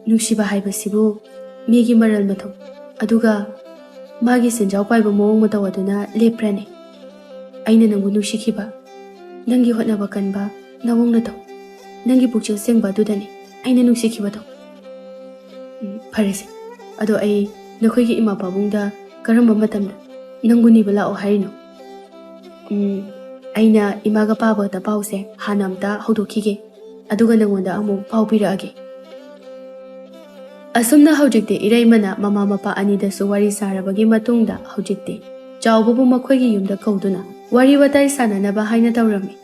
ꯅꯨꯡꯁꯤꯕ ꯍꯥꯏꯕꯁꯤꯕꯨ ꯃꯤꯒꯤ ꯃꯔꯜ ꯃꯊꯨꯝ ꯑꯗꯨꯒ ꯃꯥꯒꯤ ꯁꯦꯟꯖꯥꯎ ꯄꯥꯏꯕ ꯃꯑꯣꯡ ꯃꯇꯧ ꯑꯗꯨꯅ ꯂꯦꯞꯄ꯭ꯔꯅꯦ? ꯑꯩꯅ ꯅꯪꯕꯨ ꯅꯨꯡꯁꯤꯈꯤꯕ ꯅꯪꯒꯤ ꯍꯣꯠꯅꯕ ꯀꯟꯕ ꯅꯋꯣꯡ ꯅꯇꯧ, ꯅꯪꯒꯤ ꯄꯨꯛꯆꯦꯜ ꯁꯦꯡꯕ ꯑꯗꯨꯗꯅꯤ ꯑꯩꯅ ꯅꯨꯡꯁꯤꯈꯤꯕꯗꯣ꯫ ꯐꯔꯦꯁꯦ, ꯑꯗꯣ ꯑꯩ ꯅꯈꯣꯏꯒꯤ ꯏꯃꯥ ꯄꯥꯕꯨꯡꯗ ꯀꯔꯝꯕ ꯃꯇꯝꯗ ꯅꯪꯕꯨ ꯅꯤꯕ ꯂꯥꯛꯑꯣ ꯍꯥꯏꯔꯤꯅꯣ? ꯑꯩꯅ ꯏꯃꯥꯒ ꯄꯥꯕꯗ ꯄꯥꯎꯁꯦ ꯍꯥꯟꯅ ꯑꯝꯇ ꯍꯧꯗꯣꯛꯈꯤꯒꯦ, ꯑꯗꯨꯒ ꯅꯪꯉꯣꯟꯗ ꯑꯃꯨꯛ ꯄꯥꯎ ꯄꯤꯔꯛꯑꯒꯦ꯫ ꯑꯁꯨꯝꯅ ꯍꯧꯖꯤꯛꯇꯤ ꯏꯔꯩꯃꯅ ꯃꯃꯥ ꯃꯄꯥ ꯑꯅꯤꯗꯁꯨ ꯋꯥꯔꯤ ꯁꯥꯔꯕꯒꯤ ꯃꯇꯨꯡꯗ ꯍꯧꯖꯤꯛꯇꯤ ꯆꯥꯎꯕꯕꯨ ꯃꯈꯣꯏꯒꯤ ꯌꯨꯝꯗ ꯀꯧꯗꯨꯅ ꯋꯥꯔꯤ ꯋꯥꯇꯥꯏ ꯁꯥꯟꯅꯅꯕ ꯍꯥꯏꯅ ꯇꯧꯔꯝꯃꯤ꯫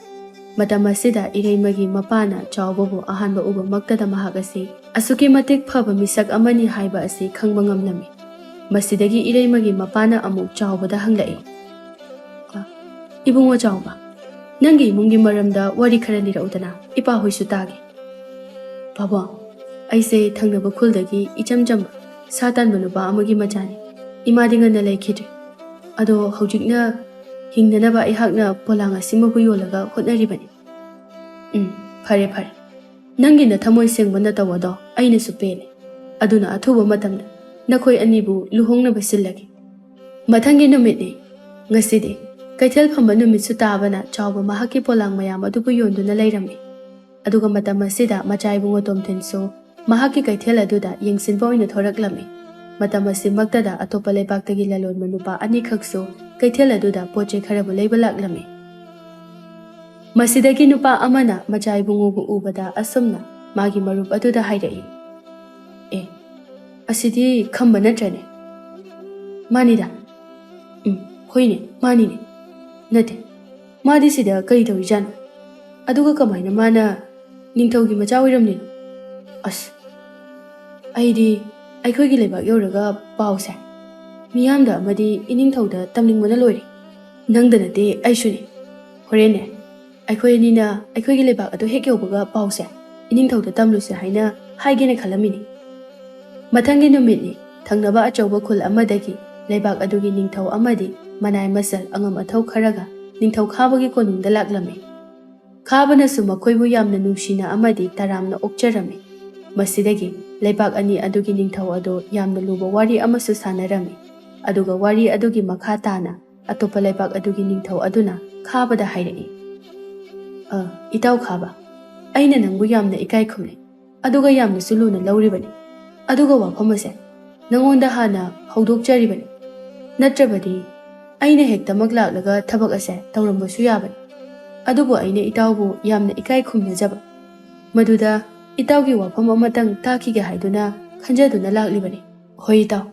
ꯃꯇꯝ ꯑꯁꯤꯗ ꯏꯔꯩꯃꯒꯤ ꯃꯄꯥꯅ ꯆꯥꯎꯕꯕු ꯑꯍꯥꯟꯕ ꯎꯕꯃꯛꯇꯗ ꯃꯍꯥꯛ ꯑꯁꯤ ꯑꯁꯨꯛꯀꯤ ꯃꯇꯤꯛ ꯐꯕ ꯃꯤꯁꯛ ꯑꯃꯅꯤ ꯍꯥꯏꯕ ꯑꯁꯤ ꯈꯪꯕ ꯉꯝꯂꯝꯃꯤ꯫ ꯃꯁꯤꯗꯒꯤ ꯏꯔꯩꯃꯒꯤ ꯃꯄꯥꯅ ꯑꯃꯨꯛ ꯆꯥꯎꯕꯗ ꯍꯪꯂꯛꯏ, ꯏꯕꯨꯡꯉꯣ ꯆꯥꯎꯕ, ꯅꯪꯒꯤ ꯏꯃꯨꯡꯒꯤ ꯃꯔꯝꯗ ꯋꯥꯔꯤ ꯈꯔ ꯂꯤꯔꯛꯎꯗꯅ, ꯏꯄꯥ ꯍꯣꯏꯁꯨ ꯇꯥꯒꯦ꯫ ꯄꯥꯕꯨꯡ, ꯑꯩꯁꯦ ꯊꯪꯅꯕ ꯈꯨꯜꯗꯒꯤ ꯏꯆꯝ ꯆꯝꯕ ꯁꯥ ꯇꯥꯟꯕ ꯅꯨꯄꯥ ꯑꯃꯒꯤ ꯃꯆꯥꯅꯤ꯫ ꯏꯃꯥꯗꯤ ꯉꯟꯅ ꯂꯩꯈꯤꯗ꯭ꯔꯦ꯫ ꯑꯗꯣ ꯍꯧꯖꯤꯛꯅ ꯍꯤꯡꯅꯅꯕ ꯑꯩꯍꯥꯛꯅ ꯄꯣꯂꯥꯡ ꯑꯁꯤꯃꯕꯨ ꯌꯣꯜꯂꯒ ꯍꯣꯠꯅꯔꯤꯕꯅꯤ꯫ ꯐꯔꯦ ꯐꯔꯦ, ꯅꯪꯒꯤ ꯅꯊꯃꯣꯏ ꯁꯦꯡꯕ ꯅꯇꯧ ꯑꯗꯣ ꯑꯩꯅꯁꯨ ꯄꯦꯜꯂꯦ꯫ ꯑꯗꯨꯅ ꯑꯊꯨꯕ ꯃꯇꯝꯗ ꯅꯈꯣꯏ ꯑꯅꯤꯕꯨ ꯂꯨꯍꯣꯡꯅꯕ ꯁꯤꯜꯂꯒꯦ꯫ ꯃꯊꯪꯒꯤ ꯅꯨꯃꯤꯠꯅꯤ꯫ ꯉꯁꯤꯗꯤ ꯀꯩꯊꯦꯜ ꯐꯝꯕ ꯅꯨꯃꯤꯠꯁꯨ ꯇꯥꯕꯅ ꯆꯥꯎꯕ ꯃꯍꯥꯛꯀꯤ ꯄꯣꯂꯥꯡ ꯃꯌꯥꯝ ꯑꯗꯨꯕꯨ ꯌꯣꯟꯗꯨꯅ ꯂꯩꯔꯝꯃꯤ꯫ ꯑꯗꯨꯒ ꯃꯇꯝ ꯑꯁꯤꯗ ꯃꯆꯥ ꯏꯕꯨꯡꯉꯣ ꯇꯣꯝꯊꯤꯟꯁꯨ ꯃꯍꯥꯛꯀꯤ ꯀꯩꯊꯦꯜ ꯑꯗꯨꯗ ꯌꯦꯡꯁꯤꯟꯕ ꯑꯣꯏꯅ ꯊꯣꯔꯛꯂꯝꯃꯤ꯫ ꯃꯇꯝ ꯑꯁꯤꯃꯛꯇꯗ ꯑꯇꯣꯞꯄ ꯂꯩꯕꯥꯛꯇꯒꯤ ꯂꯂꯣꯟꯕ ꯅꯨꯄꯥ ꯑꯅꯤꯈꯛꯁꯨ ꯀꯩꯊꯦꯜ ꯑꯗꯨꯗ ꯄꯣꯠꯆꯩ ꯈꯔꯕꯨ ꯂꯩꯕ ꯂꯥꯛꯂꯝꯃꯤ꯫ ꯃꯁꯤꯗꯒꯤ ꯅꯨꯄꯥ ꯑꯃꯅ ꯃꯆꯥ ꯏꯕꯨꯡꯉꯣꯕꯨ ꯎꯕꯗ ꯑꯁꯨꯝꯅ ꯃꯥꯒꯤ ꯃꯔꯨꯞ ꯑꯗꯨꯗ ꯍꯥꯏꯔꯛꯏ, ꯑꯁꯤꯗꯤ ꯈꯝꯕ ꯅꯠꯇ꯭ꯔꯅꯦ? ꯃꯥꯅꯤꯗ꯫ ꯍꯣꯏꯅꯦ, ꯃꯥꯅꯤꯅꯦ꯫ ꯅꯠꯇꯦ, ꯃꯥꯗꯤ ꯁꯤꯗ ꯀꯔꯤ ꯇꯧꯔꯤꯖꯥꯠꯅꯣ? ꯑꯗꯨꯒ ꯀꯃꯥꯏꯅ ꯃꯥꯅ ꯅꯤꯡꯊꯧꯒꯤ ꯃꯆꯥ ꯑꯣꯏꯔꯝꯂꯤꯅꯣ? ꯑꯁ, ꯑꯩꯗꯤ ꯑꯩꯈꯣꯏꯒꯤ ꯂꯩꯕꯥꯛ ꯌꯧꯔꯒ ꯄꯥꯎꯁꯦ ꯃꯤꯌꯥꯝꯗ ꯑꯃꯗꯤ ꯏꯅꯤꯡꯊꯧꯗ ꯇꯝꯅꯤꯡꯕꯅ ꯂꯣꯏꯔꯦ꯫ ꯅꯪꯗ ꯅꯠꯇꯦ, ꯑꯩꯁꯨꯅꯦ꯫ ꯍꯣꯔꯦꯟꯅꯦ ꯑꯩꯈꯣꯏ ꯑꯅꯤꯅ ꯑꯩꯈꯣꯏꯒꯤ ꯂꯩꯕꯥꯛ ꯑꯗꯨ ꯍꯦꯛ ꯌꯧꯕꯒ ꯄꯥꯎꯁꯦ ꯏꯅꯤꯡꯊꯧꯗ ꯇꯝꯂꯨꯁꯦ ꯍꯥꯏꯅ ꯍꯥꯏꯒꯦꯅ ꯈꯜꯂꯝꯃꯤꯅꯤ꯫ ꯃꯊꯪꯒꯤ ꯅꯨꯃꯤꯠꯅꯤ꯫ ꯊꯪꯅꯕ ꯑꯆꯧꯕ ꯈꯨꯜ ꯑꯃꯗꯒꯤ ꯂꯩꯕꯥꯛ ꯑꯗꯨꯒꯤ ꯅꯤꯡꯊꯧ ꯑꯃꯗꯤ ꯃꯅꯥꯏ ꯃꯁꯜ ꯑꯉꯝ ꯑꯊꯧ ꯈꯔꯒ ꯅꯤꯡꯊꯧ ꯈꯥꯕꯒꯤ ꯀꯣꯅꯨꯡꯗ ꯂꯥꯛꯂꯝꯃꯤ꯫ ꯈꯥꯕꯅꯁꯨ ꯃꯈꯣꯏꯕꯨ ꯌꯥꯝꯅ ꯅꯨꯡꯁꯤꯅ ꯑꯃꯗꯤ ꯇꯔꯥꯝꯅ ꯑꯣꯛꯆꯔꯝꯃꯤ꯫ ꯃꯁꯤꯗꯒꯤ ꯂꯩꯕꯥꯛ ꯑꯅꯤ ꯑꯗꯨꯒꯤ ꯅꯤꯡꯊꯧ ꯑꯗꯨ ꯌꯥꯝꯅ ꯂꯨꯕ ꯋꯥꯔꯤ ꯑꯃꯁꯨ ꯁꯥꯟꯅꯔꯝꯃꯤ꯫ ꯑꯗꯨꯒ ꯋꯥꯔꯤ ꯑꯗꯨꯒꯤ ꯃꯈꯥ ꯇꯥꯅ ꯑꯇꯣꯞꯄ ꯂꯩꯕꯥꯛ ꯑꯗꯨꯒꯤ ꯅꯤꯡꯊꯧ ꯑꯗꯨꯅ ꯈꯥꯕꯗ ꯍꯥꯏꯔꯛꯏ, ꯏꯇꯥꯎ ꯈꯥꯕ, ꯑꯩꯅ ꯅꯪꯕꯨ ꯌꯥꯝꯅ ꯏꯀꯥꯏ ꯈꯨꯝꯅꯩ꯫ ꯑꯗꯨꯒ ꯌꯥꯝꯅꯁꯨ ꯂꯨꯅ ꯂꯧꯔꯤꯕꯅꯤ꯫ ꯑꯗꯨꯒ ꯋꯥꯐꯝ ꯑꯁꯦ ꯅꯉꯣꯟꯗ ꯍꯥꯟꯅ ꯍꯧꯗꯣꯛꯆꯔꯤꯕꯅꯤ, ꯅꯠꯇ꯭ꯔꯕꯗꯤ ꯑꯩꯅ ꯍꯦꯛꯇꯃꯛ ꯂꯥꯛꯂꯒ ꯊꯕꯛ ꯑꯁꯦ ꯇꯧꯔꯝꯕꯁꯨ ꯌꯥꯕꯅꯤ꯫ ꯑꯗꯨꯕꯨ ꯑꯩꯅ ꯏꯇꯥꯎꯕꯨ ꯌꯥꯝꯅ ꯏꯀꯥꯏ ꯈꯨꯝꯅꯖꯕ, ꯃꯗꯨꯗ ꯏꯇꯥꯎꯒꯤ ꯋꯥꯐꯝ ꯑꯃꯇꯪ ꯇꯥꯈꯤꯒꯦ ꯍꯥꯏꯗꯨꯅ ꯈꯟꯖꯗꯨꯅ ꯂꯥꯛꯂꯤꯕꯅꯤ꯫ ꯍꯣꯏ ꯏꯇꯥꯎ,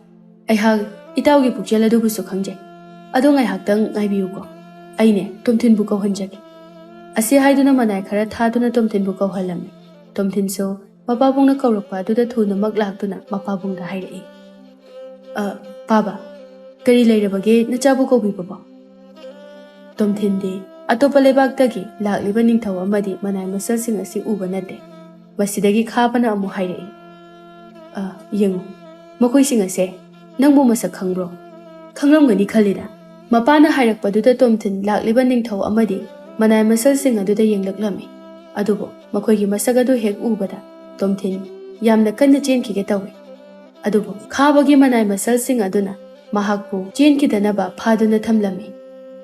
ꯑꯩꯍꯥꯛ ꯏꯇꯥꯎꯒꯤ ꯄꯨꯛꯆꯦꯜ ꯑꯗꯨꯕꯨꯁꯨ ꯈꯪꯖꯩ꯫ ꯑꯗꯣ ꯉꯥꯏꯍꯥꯛꯇꯪ ꯉꯥꯏꯕꯤꯌꯨꯀꯣ, ꯑꯩꯅꯦ ꯇꯣꯝꯊꯤꯟꯕꯨ ꯀꯧꯍꯟꯖꯒꯦ꯫ ꯑꯁꯤ ꯍꯥꯏꯗꯨꯅ ꯃꯅꯥꯏ ꯈꯔ ꯊꯥꯗꯨꯅ ꯇꯣꯝꯊꯤꯟꯕꯨ ꯀꯧꯍꯜꯂꯝꯃꯤ꯫ ꯇꯣꯝꯊꯤꯟꯁꯨ ꯃꯄꯥꯕꯨꯡꯅ ꯀꯧꯔꯛꯄ ꯑꯗꯨꯗ ꯊꯨꯅꯃꯛ ꯂꯥꯛꯇꯨꯅ ꯃꯄꯥꯕꯨꯡꯗ ꯍꯥꯏꯔꯛꯏ, ꯄꯥꯕ, ꯀꯔꯤ ꯂꯩꯔꯕꯒꯦ ꯅꯆꯥꯕꯨ ꯀꯧꯕꯤꯕꯕꯣ? ꯇꯣꯝꯊꯤꯟꯗꯤ ꯑꯇꯣꯞꯄ ꯂꯩꯕꯥꯛꯇꯒꯤ ꯂꯥꯛꯂꯤꯕ ꯅꯤꯡꯊꯧ ꯑꯃꯗꯤ ꯃꯅꯥꯏ ꯃꯁꯜꯁꯤꯡ ꯑꯁꯤ ꯎꯕ ꯅꯠꯇꯦ꯫ ꯃꯁꯤꯗꯒꯤ ꯈꯥꯕꯅ ꯑꯃꯨꯛ ꯍꯥꯏꯔꯛꯏ, ꯌꯦꯡꯉꯨ, ꯃꯈꯣꯏꯁꯤꯡ ꯑꯁꯦ ꯅꯪꯕꯨ ꯃꯁꯛ ꯈꯪꯕ꯭ꯔꯣ? ꯈꯪꯂꯝꯒꯅꯤ ꯈꯜꯂꯤꯗ꯫ ꯃꯄꯥꯅ ꯍꯥꯏꯔꯛꯄꯗꯨꯗ ꯇꯣꯝꯊꯤꯟ ꯂꯥꯛꯂꯤꯕ ꯅꯤꯡꯊꯧ ꯑꯃꯗꯤ ꯃꯅꯥꯏ ꯃꯁꯜꯁꯤꯡ ꯑꯗꯨꯗ ꯌꯦꯡꯂꯛꯂꯝꯃꯤ꯫ ꯑꯗꯨꯕꯨ ꯃꯈꯣꯏꯒꯤ ꯃꯁꯛ ꯑꯗꯨ ꯍꯦꯛ ꯎꯕꯗ ꯇꯣꯝꯊꯤꯟ ꯌꯥꯝꯅ ꯀꯟꯅ ꯆꯦꯟꯈꯤꯒꯦ ꯇꯧꯏ꯫ ꯑꯗꯨꯕꯨ ꯈꯥꯕꯒꯤ ꯃꯅꯥꯏ ꯃꯁꯜꯁꯤꯡ ꯑꯗꯨꯅ ꯃꯍꯥꯛꯄꯨ ꯆꯦꯟꯈꯤꯗꯅꯕ ꯐꯥꯗꯨꯅ ꯊꯝꯂꯝꯃꯤ꯫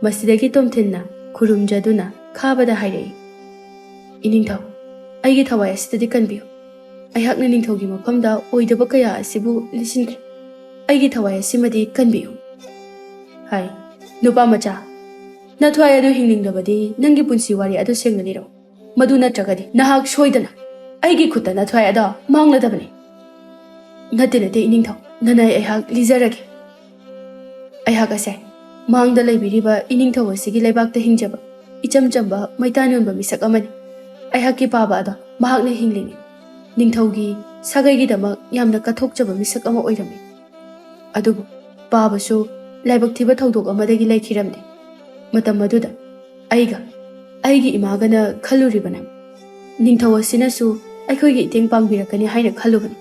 ꯃꯁꯤꯗꯒꯤ ꯇꯣꯝꯊꯤꯟꯅ ꯈꯨꯔꯨꯝꯖꯗꯨꯅ ꯈꯥꯕꯗ ꯍꯥꯏꯔꯛꯏ, ꯏꯅꯤꯡꯊꯧ, ꯑꯩꯒꯤ ꯊꯋꯥꯏ ꯑꯁꯤꯗꯗꯤ ꯀꯟꯕꯤꯌꯨ꯫ ꯑꯩꯍꯥꯛꯅ ꯅꯤꯡꯊꯧꯒꯤ ꯃꯐꯝꯗ ꯑꯣꯏꯗꯕ ꯀꯌꯥ ꯑꯁꯤꯕꯨ ꯂꯤꯁꯤꯟꯈ꯭ꯔꯦ꯫ ꯑꯩꯒꯤ ꯊꯋꯥꯏ ꯑꯁꯤꯃꯗꯤ ꯀꯟꯕꯤꯌꯨ꯫ ꯍꯥꯏ, ꯅꯨꯄꯥ ꯃꯆꯥ, ꯅꯊ꯭ꯋꯥꯏ ꯑꯗꯨ ꯍꯤꯡꯅꯤꯡꯂꯕꯗꯤ ꯅꯪꯒꯤ ꯄꯨꯟꯁꯤ ꯋꯥꯔꯤ ꯑꯗꯨ ꯁꯦꯡꯅ ꯂꯤꯔꯛꯎ꯫ ꯃꯗꯨ ꯅꯠꯇ꯭ꯔꯒꯗꯤ ꯅꯍꯥꯛ ꯁꯣꯏꯗꯅ ꯑꯩꯒꯤ ꯈꯨꯠꯇ ꯅꯊ꯭ꯋꯥꯏ ꯑꯗꯣ ꯃꯥꯡꯂꯗꯕꯅꯤ꯫ ꯅꯠꯇꯦ ꯏꯅꯤꯡꯊꯧ, ꯅꯅꯥꯏ ꯑꯩꯍꯥꯛ ꯂꯤꯖꯔꯒꯦ꯫ ꯑꯩꯍꯥꯛ ꯑꯁꯦ ꯃꯥꯡꯗ ꯂꯩꯕꯤꯔꯤꯕ ꯏꯅꯤꯡꯊꯧ ꯑꯁꯤꯒꯤ ꯂꯩꯕꯥꯛꯇ ꯍꯤꯡꯖꯕ ꯏꯆꯝ ꯆꯝꯕ ꯃꯩꯇꯥꯟ ꯌꯣꯟꯕ ꯃꯤꯁꯛ ꯑꯃꯅꯤ꯫ ꯑꯩꯍꯥꯛꯀꯤ ꯄꯥꯕ ꯑꯗꯣ ꯃꯍꯥꯛꯅ ꯍꯤꯡꯂꯤꯉꯩ ꯅꯤꯡꯊꯧꯒꯤ ꯁꯥꯒꯩꯒꯤꯗꯃꯛ ꯌꯥꯝꯅ ꯀꯠꯊꯣꯛꯆꯕ ꯃꯤꯁꯛ ꯑꯃ ꯑꯣꯏꯔꯝꯃꯤ꯫ ꯑꯗꯨꯕꯨ ꯄꯥꯕꯁꯨ ꯂꯥꯏꯕꯛ ꯊꯤꯕ ꯊꯧꯗꯣꯛ ꯑꯃꯗꯒꯤ ꯂꯩꯈꯤꯔꯝꯗꯦ꯫ ꯃꯇꯝ ꯑꯗꯨꯗ ꯑꯩꯒ ꯑꯩꯒꯤ ꯏꯃꯥꯒꯅ ꯈꯜꯂꯨꯔꯤꯕꯅ ꯅꯤꯡꯊꯧ ꯑꯁꯤꯅꯁꯨ ꯑꯩꯈꯣꯏꯒꯤ ꯏꯇꯦꯡ ꯄꯥꯡꯕꯤꯔꯛꯀꯅꯤ ꯍꯥꯏꯅ ꯈꯜꯂꯨꯕꯅꯤ꯫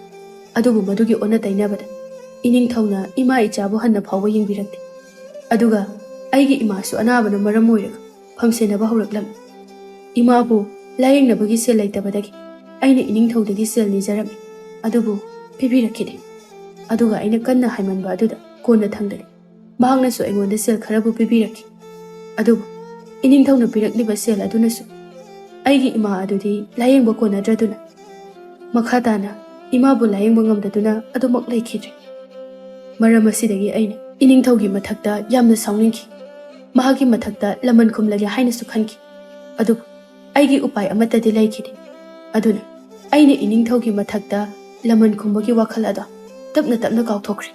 ꯑꯗꯨꯕꯨ ꯃꯗꯨꯒꯤ ꯑꯣꯟꯅ ꯇꯩꯅꯕꯗ ꯏꯅꯤꯡꯊꯧꯅ ꯏꯃꯥ ꯏꯆꯥꯕꯨ ꯍꯟꯅ ꯐꯥꯎꯕ ꯌꯦꯡꯕꯤꯔꯛꯇꯦ꯫ ꯑꯗꯨꯒ ꯑꯩꯒꯤ ꯏꯃꯥꯁꯨ ꯑꯅꯥꯕꯅ ꯃꯔꯝ ꯑꯣꯏꯔꯒ ꯐꯝꯁꯦꯟꯅꯕ ꯍꯧꯔꯛꯂꯝꯃꯤ꯫ ꯏꯃꯥꯕꯨ ꯂꯥꯌꯦꯡꯅꯕꯒꯤ ꯁꯦꯜ ꯂꯩꯇꯕꯗꯒꯤ ꯑꯩꯅ ꯏꯅꯤꯡꯊꯧꯗꯒꯤ ꯁꯦꯜ ꯅꯤꯖꯔꯝꯃꯤ, ꯑꯗꯨꯕꯨ ꯄꯤꯕꯤꯔꯛꯈꯤꯗꯦ꯫ ꯑꯗꯨꯒ ꯑꯩꯅ ꯀꯟꯅ ꯍꯥꯏꯃꯟꯕ ꯑꯗꯨꯗ ꯀꯣꯟꯅ ꯊꯪꯗꯅꯤ ꯃꯍꯥꯛꯅꯁꯨ ꯑꯩꯉꯣꯟꯗ ꯁꯦꯜ ꯈꯔꯕꯨ ꯄꯤꯕꯤꯔꯛꯈꯤ꯫ ꯑꯗꯨꯕꯨ ꯏꯅꯤꯡꯊꯧꯅ ꯄꯤꯔꯛꯂꯤꯕ ꯁꯦꯜ ꯑꯗꯨꯅꯁꯨ ꯑꯩꯒꯤ ꯏꯃꯥ ꯑꯗꯨꯗꯤ ꯂꯥꯌꯦꯡꯕ ꯀꯣꯟꯅꯗ꯭ꯔꯗꯨꯅ ꯃꯈꯥ ꯇꯥꯅ ꯏꯃꯥꯕꯨ ꯂꯥꯌꯦꯡꯕ ꯉꯝꯗꯗꯨꯅ ꯑꯗꯨꯃꯛ ꯂꯩꯈꯤꯗ꯭ꯔꯦ꯫ ꯃꯔꯝ ꯑꯁꯤꯗꯒꯤ ꯑꯩꯅ ꯏꯅꯤꯡꯊꯧꯒꯤ ꯃꯊꯛꯇ ꯌꯥꯝꯅ ꯁꯥꯎꯅꯤꯡꯈꯤ꯫ ꯃꯍꯥꯛꯀꯤ ꯃꯊꯛꯇ ꯂꯃꯟ ꯈꯨꯝꯂꯒꯦ ꯍꯥꯏꯅꯁꯨ ꯈꯟꯈꯤ꯫ ꯑꯗꯨꯕꯨ ꯑꯩꯒꯤ ꯎꯄꯥꯏ ꯑꯃꯠꯇꯗꯤ ꯂꯩꯈꯤꯗꯦ꯫ ꯑꯗꯨꯅ ꯑꯩꯅ ꯏꯅꯤꯡꯊꯧꯒꯤ ꯃꯊꯛꯇ ꯂꯃꯟ ꯈꯨꯝꯕꯒꯤ ꯋꯥꯈꯜ ꯑꯗꯣ ꯇꯞꯅ ꯇꯞꯅ ꯀꯥꯎꯊꯣꯛꯈ꯭ꯔꯦ꯫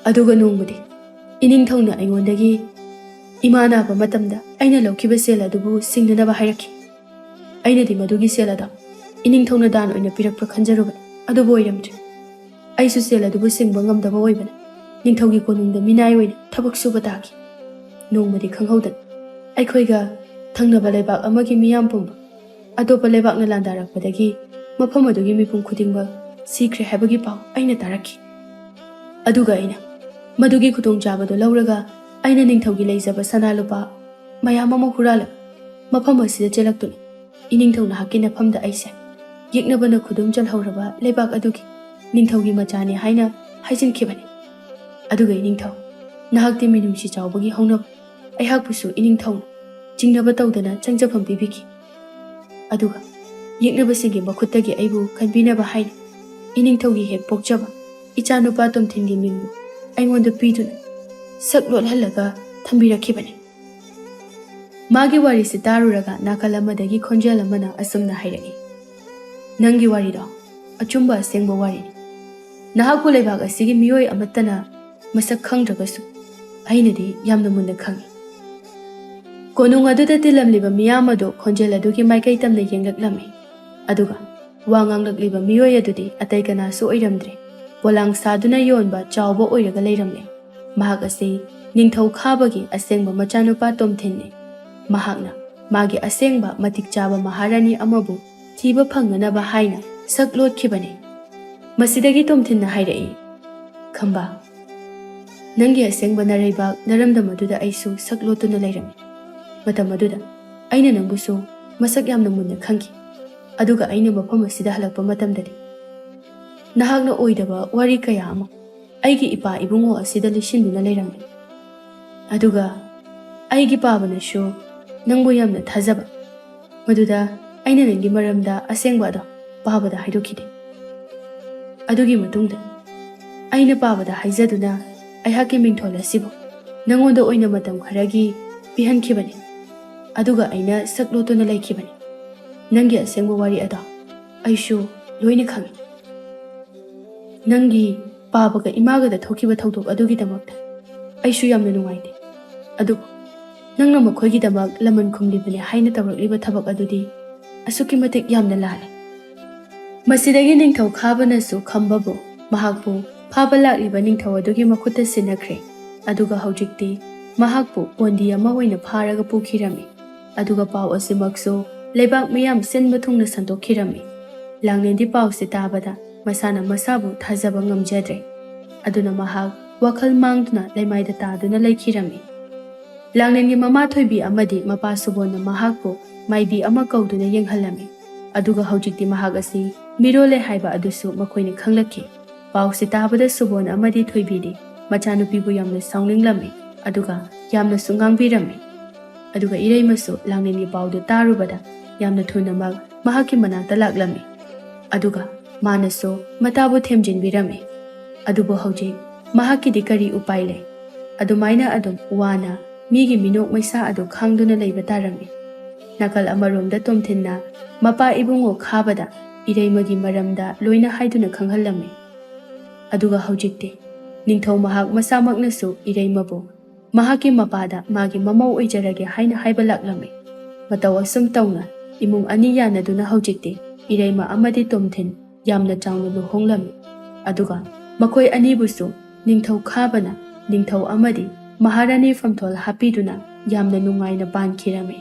ꯑꯗꯨꯒ ꯅꯣꯡꯃꯗꯤ ꯏꯅꯤꯡꯊꯧꯅ ꯑꯩꯉꯣꯟꯗꯒꯤ ꯏꯃꯥ ꯅꯥꯕ ꯃꯇꯝꯗ ꯑꯩꯅ ꯂꯧꯈꯤꯕ ꯁꯦꯜ ꯑꯗꯨꯕꯨ ꯁꯤꯡꯅꯅꯕ ꯍꯥꯏꯔꯛꯈꯤ꯫ ꯑꯩꯅꯗꯤ ꯃꯗꯨꯒꯤ ꯁꯦꯜ ꯑꯗꯣ ꯏꯅꯤꯡꯊꯧꯅ ꯗꯥꯟ ꯑꯣꯏꯅ ꯄꯤꯔꯛꯄ꯭ꯔꯥ ꯈꯟꯖꯔꯨꯕꯅꯤ, ꯑꯗꯨꯕꯨ ꯑꯣꯏꯔꯝꯗ꯭ꯔꯦ꯫ ꯑꯩꯁꯨ ꯁꯦꯜ ꯑꯗꯨꯕꯨ ꯁꯤꯡꯕ ꯉꯝꯗꯕ ꯑꯣꯏꯕꯅ ꯅꯤꯡꯊꯧꯒꯤ ꯀꯣꯅꯨꯡꯗ ꯃꯤꯅꯥꯏ ꯑꯣꯏꯅ ꯊꯕꯛ ꯁꯨꯕ ꯇꯥꯈꯤ꯫ ꯅꯣꯡꯃꯗꯤ ꯈꯪꯍꯧꯗꯅ ꯑꯩꯈꯣꯏꯒ ꯊꯪꯅꯕ ꯂꯩꯕꯥꯛ ꯑꯃꯒꯤ ꯃꯤꯌꯥꯝ ꯄꯨꯝꯕ ꯑꯇꯣꯞꯄ ꯂꯩꯕꯥꯛꯅ ꯂꯥꯟꯗꯥꯔꯛꯄꯗꯒꯤ ꯃꯐꯝ ꯑꯗꯨꯒꯤ ꯃꯤꯄꯨꯝ ꯈꯨꯗꯤꯡꯃꯛ ꯁꯤꯈ꯭ꯔꯦ ꯍꯥꯏꯕꯒꯤ ꯄꯥꯎ ꯑꯩꯅ ꯇꯥꯔꯛꯈꯤ꯫ ꯑꯗꯨꯒ ꯑꯩꯅ ꯃꯗꯨꯒꯤ ꯈꯨꯗꯣꯡꯆꯥꯕꯗꯨ ꯂꯧꯔꯒ ꯑꯩꯅ ꯅꯤꯡꯊꯧꯒꯤ ꯂꯩꯖꯕ ꯁꯅꯥ ꯂꯨꯄꯥ ꯃꯌꯥꯝ ꯑꯃ ꯍꯨꯔꯥꯜꯂꯒ ꯃꯐꯝ ꯑꯁꯤꯗ ꯆꯦꯜꯂꯛꯇꯨꯅ ꯏꯅꯤꯡꯊꯧ ꯅꯍꯥꯛꯀꯤ ꯅꯐꯝꯗ ꯑꯩꯁꯦ ꯌꯦꯛꯅꯕꯅ ꯈꯨꯗꯨꯝ ꯆꯜꯍꯧꯔꯕ ꯂꯩꯕꯥꯛ ꯑꯗꯨꯒꯤ ꯅꯤꯡꯊꯧꯒꯤ ꯃꯆꯥꯅꯤ ꯍꯥꯏꯅ ꯍꯥꯏꯖꯤꯟꯈꯤꯕꯅꯤ꯫ ꯑꯗꯨꯒ ꯏꯅꯤꯡꯊꯧ, ꯅꯍꯥꯛꯇꯤ ꯃꯤꯅꯨꯡꯁꯤ ꯆꯥꯎꯕꯒꯤ ꯍꯧꯅꯕ ꯑꯩꯍꯥꯛꯄꯨꯁꯨ ꯏꯅꯤꯡꯊꯧꯅ ꯆꯤꯡꯅꯕ ꯇꯧꯗꯅ ꯆꯪꯖꯐꯝ ꯄꯤꯕꯤꯈꯤ꯫ ꯑꯗꯨꯒ ꯌꯦꯛꯅꯕꯁꯤꯡꯒꯤ ꯃꯈꯨꯠꯇꯒꯤ ꯑꯩꯕꯨ ꯀꯟꯕꯤꯅꯕ ꯍꯥꯏꯅ ꯏꯅꯤꯡꯊꯧꯒꯤ ꯍꯦꯛ ꯄꯣꯛꯆꯕ ꯏꯆꯥꯅꯨꯄꯥ ꯇꯣꯝꯊꯤꯟꯒꯤ ꯃꯤꯡꯕꯨ ꯑꯩꯉꯣꯟꯗ ꯄꯤꯗꯨꯅ ꯁꯛ ꯂꯣꯠꯍꯜꯂꯒ ꯊꯝꯕꯤꯔꯛꯈꯤꯕꯅꯤ꯫ ꯃꯥꯒꯤ ꯋꯥꯔꯤꯁꯤ ꯇꯥꯔꯨꯔꯒ ꯅꯥꯀꯜ ꯑꯃꯗꯒꯤ ꯈꯣꯟꯖꯦꯜ ꯑꯃꯅ ꯑꯁꯨꯝꯅ ꯍꯥꯏꯔꯛꯏ, ꯅꯪꯒꯤ ꯋꯥꯔꯤꯗꯣ ꯑꯆꯨꯝꯕ ꯑꯁꯦꯡꯕ ꯋꯥꯔꯤꯅꯤ꯫ ꯅꯍꯥꯛꯄꯨ ꯂꯩꯕꯥꯛ ꯑꯁꯤꯒꯤ ꯃꯤꯑꯣꯏ ꯑꯃꯠꯇꯅ ꯃꯁꯛ ꯈꯪꯗ꯭ꯔꯒꯁꯨ ꯑꯩꯅꯗꯤ ꯌꯥꯝꯅ ꯃꯨꯟꯅ ꯈꯪꯏ꯫ ꯀꯣꯅꯨꯡ ꯑꯗꯨꯗ ꯇꯤꯜꯂꯝꯂꯤꯕ ꯃꯤꯌꯥꯝ ꯑꯗꯨ ꯈꯣꯟꯖꯦꯜ ꯑꯗꯨꯒꯤ ꯃꯥꯏꯀꯩ ꯇꯝꯅ ꯌꯦꯡꯂꯛꯂꯝꯃꯤ꯫ ꯑꯗꯨꯒ ꯋꯥ ꯉꯥꯡꯂꯛꯂꯤꯕ ꯃꯤꯑꯣꯏ ꯑꯗꯨꯗꯤ ꯑꯇꯩ ꯀꯅꯥꯁꯨ ꯑꯣꯏꯔꯝꯗ꯭ꯔꯦ, ꯄꯣꯂꯥꯡ ꯁꯥꯗꯨꯅ ꯌꯣꯟꯕ ꯆꯥꯎꯕ ꯑꯣꯏꯔꯒ ꯂꯩꯔꯝꯂꯦ꯫ ꯃꯍꯥꯛ ꯑꯁꯤ ꯅꯤꯡꯊꯧ ꯈꯥꯕꯒꯤ ꯑꯁꯦꯡꯕ ꯃꯆꯥꯅꯨꯄꯥ ꯇꯣꯝꯊꯤꯟꯅꯤ꯫ ꯃꯍꯥꯛꯅ ꯃꯥꯒꯤ ꯑꯁꯦꯡꯕ ꯃꯇꯤꯛ ꯆꯥꯕ ꯃꯍꯥꯔꯥꯅꯤ ꯑꯃꯕꯨ ꯊꯤꯕ ꯐꯪꯅꯅꯕ ꯍꯥꯏꯅ ꯁꯛ ꯂꯣꯠꯈꯤꯕꯅꯤ꯫ ꯃꯁꯤꯗꯒꯤ ꯇꯣꯝꯊꯤꯟꯅ ꯍꯥꯏꯔꯛꯏ, ꯈꯝꯕꯥ, ꯅꯪꯒꯤ ꯑꯁꯦꯡꯕ ꯅꯔꯩꯕꯥꯛ ꯅꯔꯝꯗꯝ ꯑꯗꯨꯗ ꯑꯩꯁꯨ ꯁꯛ ꯂꯣꯠꯇꯨꯅ ꯂꯩꯔꯝꯃꯤ꯫ ꯃꯇꯝ ꯑꯗꯨꯗ ꯑꯩꯅ ꯅꯪꯕꯨꯁꯨ ꯃꯁꯛ ꯌꯥꯝꯅ ꯃꯨꯟꯅ ꯈꯪꯈꯤ꯫ ꯑꯗꯨꯒ ꯑꯩꯅ ꯃꯐꯝ ꯑꯁꯤꯗ ꯍꯜꯂꯛꯄ ꯃꯇꯝꯗꯗꯤ ꯅꯍꯥꯛꯅ ꯑꯣꯏꯗꯕ ꯋꯥꯔꯤ ꯀꯌꯥ ꯑꯃ ꯑꯩꯒꯤ ꯏꯄꯥ ꯏꯕꯨꯡꯉꯣ ꯑꯁꯤꯗ ꯂꯤꯁꯤꯟꯗꯨꯅ ꯂꯩꯔꯝꯃꯤ꯫ ꯑꯗꯨꯒ ꯑꯩꯒꯤ ꯄꯥꯕꯅꯁꯨ ꯅꯪꯕꯨ ꯌꯥꯝꯅ ꯊꯥꯖꯕ, ꯃꯗꯨꯗ ꯑꯩꯅ ꯅꯪꯒꯤ ꯃꯔꯝꯗ ꯑꯁꯦꯡꯕ ꯑꯗꯣ ꯄꯥꯕꯗ ꯍꯥꯏꯗꯣꯛꯈꯤꯗꯦ꯫ ꯑꯗꯨꯒꯤ ꯃꯇꯨꯡꯗ ꯑꯩꯅ ꯄꯥꯕꯗ ꯍꯥꯏꯖꯗꯨꯅ ꯑꯩꯍꯥꯛꯀꯤ ꯃꯤꯡꯊꯣꯜ ꯑꯁꯤꯕꯨ ꯅꯪꯉꯣꯟꯗ ꯑꯣꯏꯅ ꯃꯇꯝ ꯈꯔꯒꯤ ꯄꯤꯍꯟꯈꯤꯕꯅꯤ, ꯑꯗꯨꯒ ꯑꯩꯅ ꯁꯛ ꯂꯣꯠꯇꯨꯅ ꯂꯩꯈꯤꯕꯅꯤ꯫ ꯅꯪꯒꯤ ꯑꯁꯦꯡꯕ ꯋꯥꯔꯤ ꯑꯗꯣ ꯑꯩꯁꯨ ꯂꯣꯏꯅ ꯈꯪꯏ꯫ ꯅꯪꯒꯤ ꯄꯥꯕꯒ ꯏꯃꯥꯒꯗ ꯊꯣꯛꯈꯤꯕ ꯊꯧꯗꯣꯛ ꯑꯗꯨꯒꯤꯗꯃꯛꯇ ꯑꯩꯁꯨ ꯌꯥꯝꯅ ꯅꯨꯡꯉꯥꯏꯇꯦ, ꯑꯗꯨꯕꯨ ꯅꯪꯅ ꯃꯈꯣꯏꯒꯤꯗꯃꯛ ꯂꯃꯟ ꯈꯨꯝꯂꯤꯕꯅꯤ ꯍꯥꯏꯅ ꯇꯧꯔꯛꯂꯤꯕ ꯊꯕꯛ ꯑꯗꯨꯗꯤ ꯑꯁꯨꯛꯀꯤ ꯃꯇꯤꯛ ꯌꯥꯝꯅ ꯂꯥꯜꯂꯦ꯫ ꯃꯁꯤꯗꯒꯤ ꯅꯤꯡꯊꯧ ꯈꯥꯕꯅꯁꯨ ꯈꯝꯕꯕꯨ ꯃꯍꯥꯛꯄꯨ ꯐꯥꯕ ꯂꯥꯛꯂꯤꯕ ꯅꯤꯡꯊꯧ ꯑꯗꯨꯒꯤ ꯃꯈꯨꯠꯇ ꯁꯤꯟꯅꯈ꯭ꯔꯦ, ꯑꯗꯨꯒ ꯍꯧꯖꯤꯛꯇꯤ ꯃꯍꯥꯛꯄꯨ ꯕꯣꯟꯗꯤ ꯑꯃ ꯑꯣꯏꯅ ꯐꯥꯔꯒ ꯄꯨꯈꯤꯔꯝꯃꯤ꯫ ꯑꯗꯨꯒ ꯄꯥꯎ ꯑꯁꯤꯃꯛꯁꯨ ꯂꯩꯕꯥꯛ ꯃꯤꯌꯥꯝ ꯁꯤꯟꯕ ꯊꯨꯡꯅ ꯁꯟꯗꯣꯛꯈꯤꯔꯝꯃꯤ꯫ ꯂꯥꯡꯂꯦꯟꯗꯤ ꯄꯥꯎꯁꯤ ꯇꯥꯕꯗ ꯃꯁꯥꯅ ꯃꯁꯥꯕꯨ ꯊꯥꯖꯕ ꯉꯝꯖꯗ꯭ꯔꯦ, ꯑꯗꯨꯅ ꯃꯍꯥꯛ ꯋꯥꯈꯜ ꯃꯥꯡꯗꯨꯅ ꯂꯩꯃꯥꯏꯗ ꯇꯥꯗꯨꯅ ꯂꯩꯈꯤꯔꯝꯃꯤ꯫ ꯂꯥꯡꯂꯦꯟꯒꯤ ꯃꯃꯥ ꯊꯣꯏꯕꯤ ꯑꯃꯗꯤ ꯃꯄꯥ ꯁꯨꯕꯣꯟꯅ ꯃꯍꯥꯛꯄꯨ ꯃꯥꯏꯕꯤ ꯑꯃ ꯀꯧꯗꯨꯅ ꯌꯦꯡꯍꯜꯂꯝꯃꯤ, ꯑꯗꯨꯒ ꯍꯧꯖꯤꯛꯇꯤ ꯃꯍꯥꯛ ꯑꯁꯤ ꯃꯤꯔꯣꯜꯂꯦ ꯍꯥꯏꯕ ꯑꯗꯨꯁꯨ ꯃꯈꯣꯏꯅ ꯈꯪꯂꯛꯈꯤ꯫ ꯄꯥꯎꯁꯤ ꯇꯥꯕꯗ ꯁꯨꯕꯣꯟ ꯑꯃꯗꯤ ꯊꯣꯏꯕꯤꯗꯤ ꯃꯆꯥꯅꯨꯄꯤꯕꯨ ꯌꯥꯝꯅ ꯁꯥꯎꯅꯤꯡꯂꯝꯃꯤ, ꯑꯗꯨꯒ ꯌꯥꯝꯅꯁꯨ ꯉꯥꯡꯕꯤꯔꯝꯃꯤ꯫ ꯑꯗꯨꯒ ꯏꯔꯩꯃꯁꯨ ꯂꯥꯡꯂꯦꯟꯒꯤ ꯄꯥꯎꯗꯨ ꯇꯥꯔꯨꯕꯗ ꯌꯥꯝꯅ ꯊꯨꯅꯃꯛ ꯃꯍꯥꯛꯀꯤ ꯃꯅꯥꯛꯇ ꯂꯥꯛꯂꯝꯃꯤ, ꯑꯗꯨꯒ ꯃꯥꯅꯁꯨ ꯃꯇꯥꯕꯨ ꯊꯦꯝꯖꯤꯟꯕꯤꯔꯝꯃꯤ꯫ ꯑꯗꯨꯕꯨ ꯍꯧꯖꯤꯛ ꯃꯍꯥꯛꯀꯤꯗꯤ ꯀꯔꯤ ꯎꯄꯥꯏ ꯂꯩ? ꯑꯗꯨꯃꯥꯏꯅ ꯑꯗꯨꯝ ꯋꯥꯅ ꯃꯤꯒꯤ ꯃꯤꯅꯣꯛ ꯃꯩꯁꯥ ꯑꯗꯨ ꯈꯥꯡꯗꯨꯅ ꯂꯩꯕ ꯇꯥꯔꯝꯃꯤ꯫ ꯅꯥꯀꯜ ꯑꯃꯔꯣꯝꯗ ꯇꯣꯝꯊꯤꯟꯅ ꯃꯄꯥ ꯏꯕꯨꯡꯉꯣ ꯈꯥꯕꯗ ꯏꯔꯩꯃꯒꯤ ꯃꯔꯝꯗ ꯂꯣꯏꯅ ꯍꯥꯏꯗꯨꯅ ꯈꯪꯍꯜꯂꯝꯃꯤ꯫ ꯑꯗꯨꯒ ꯍꯧꯖꯤꯛꯇꯤ ꯅꯤꯡꯊꯧ ꯃꯍꯥꯛ ꯃꯁꯥꯃꯛꯅꯁꯨ ꯏꯔꯩꯃꯕꯨ ꯃꯍꯥꯛꯀꯤ ꯃꯄꯥꯗ ꯃꯥꯒꯤ ꯃꯃꯧ ꯑꯣꯏꯖꯔꯒꯦ ꯍꯥꯏꯅ ꯍꯥꯏꯕ ꯂꯥꯛꯂꯝꯃꯤ꯫ ꯃꯇꯧ ꯑꯁꯨꯝ ꯇꯧꯅ ꯏꯃꯨꯡ ꯑꯅꯤ ꯌꯥꯅꯗꯨꯅ ꯍꯧꯖꯤꯛꯇꯤ ꯏꯔꯩꯃ ꯑꯃꯗꯤ ꯇꯣꯝꯊꯤꯟ ꯌꯥꯝꯅ ꯆꯥꯎꯅ ꯂꯨꯍꯣꯡꯂꯝꯃꯤ, ꯑꯗꯨꯒ ꯃꯈꯣꯏ ꯑꯅꯤꯕꯨꯁꯨ ꯅꯤꯡꯊꯧ ꯈꯥꯕꯅ ꯅꯤꯡꯊꯧ ꯑꯃꯗꯤ ꯃꯍꯥꯔꯥꯅꯤ ꯐꯝꯊꯣꯜ ꯍꯥꯞꯄꯤꯗꯨꯅ ꯌꯥꯝꯅ ꯅꯨꯡꯉꯥꯏꯅ ꯄꯥꯟꯈꯤꯔꯝꯃꯤ꯫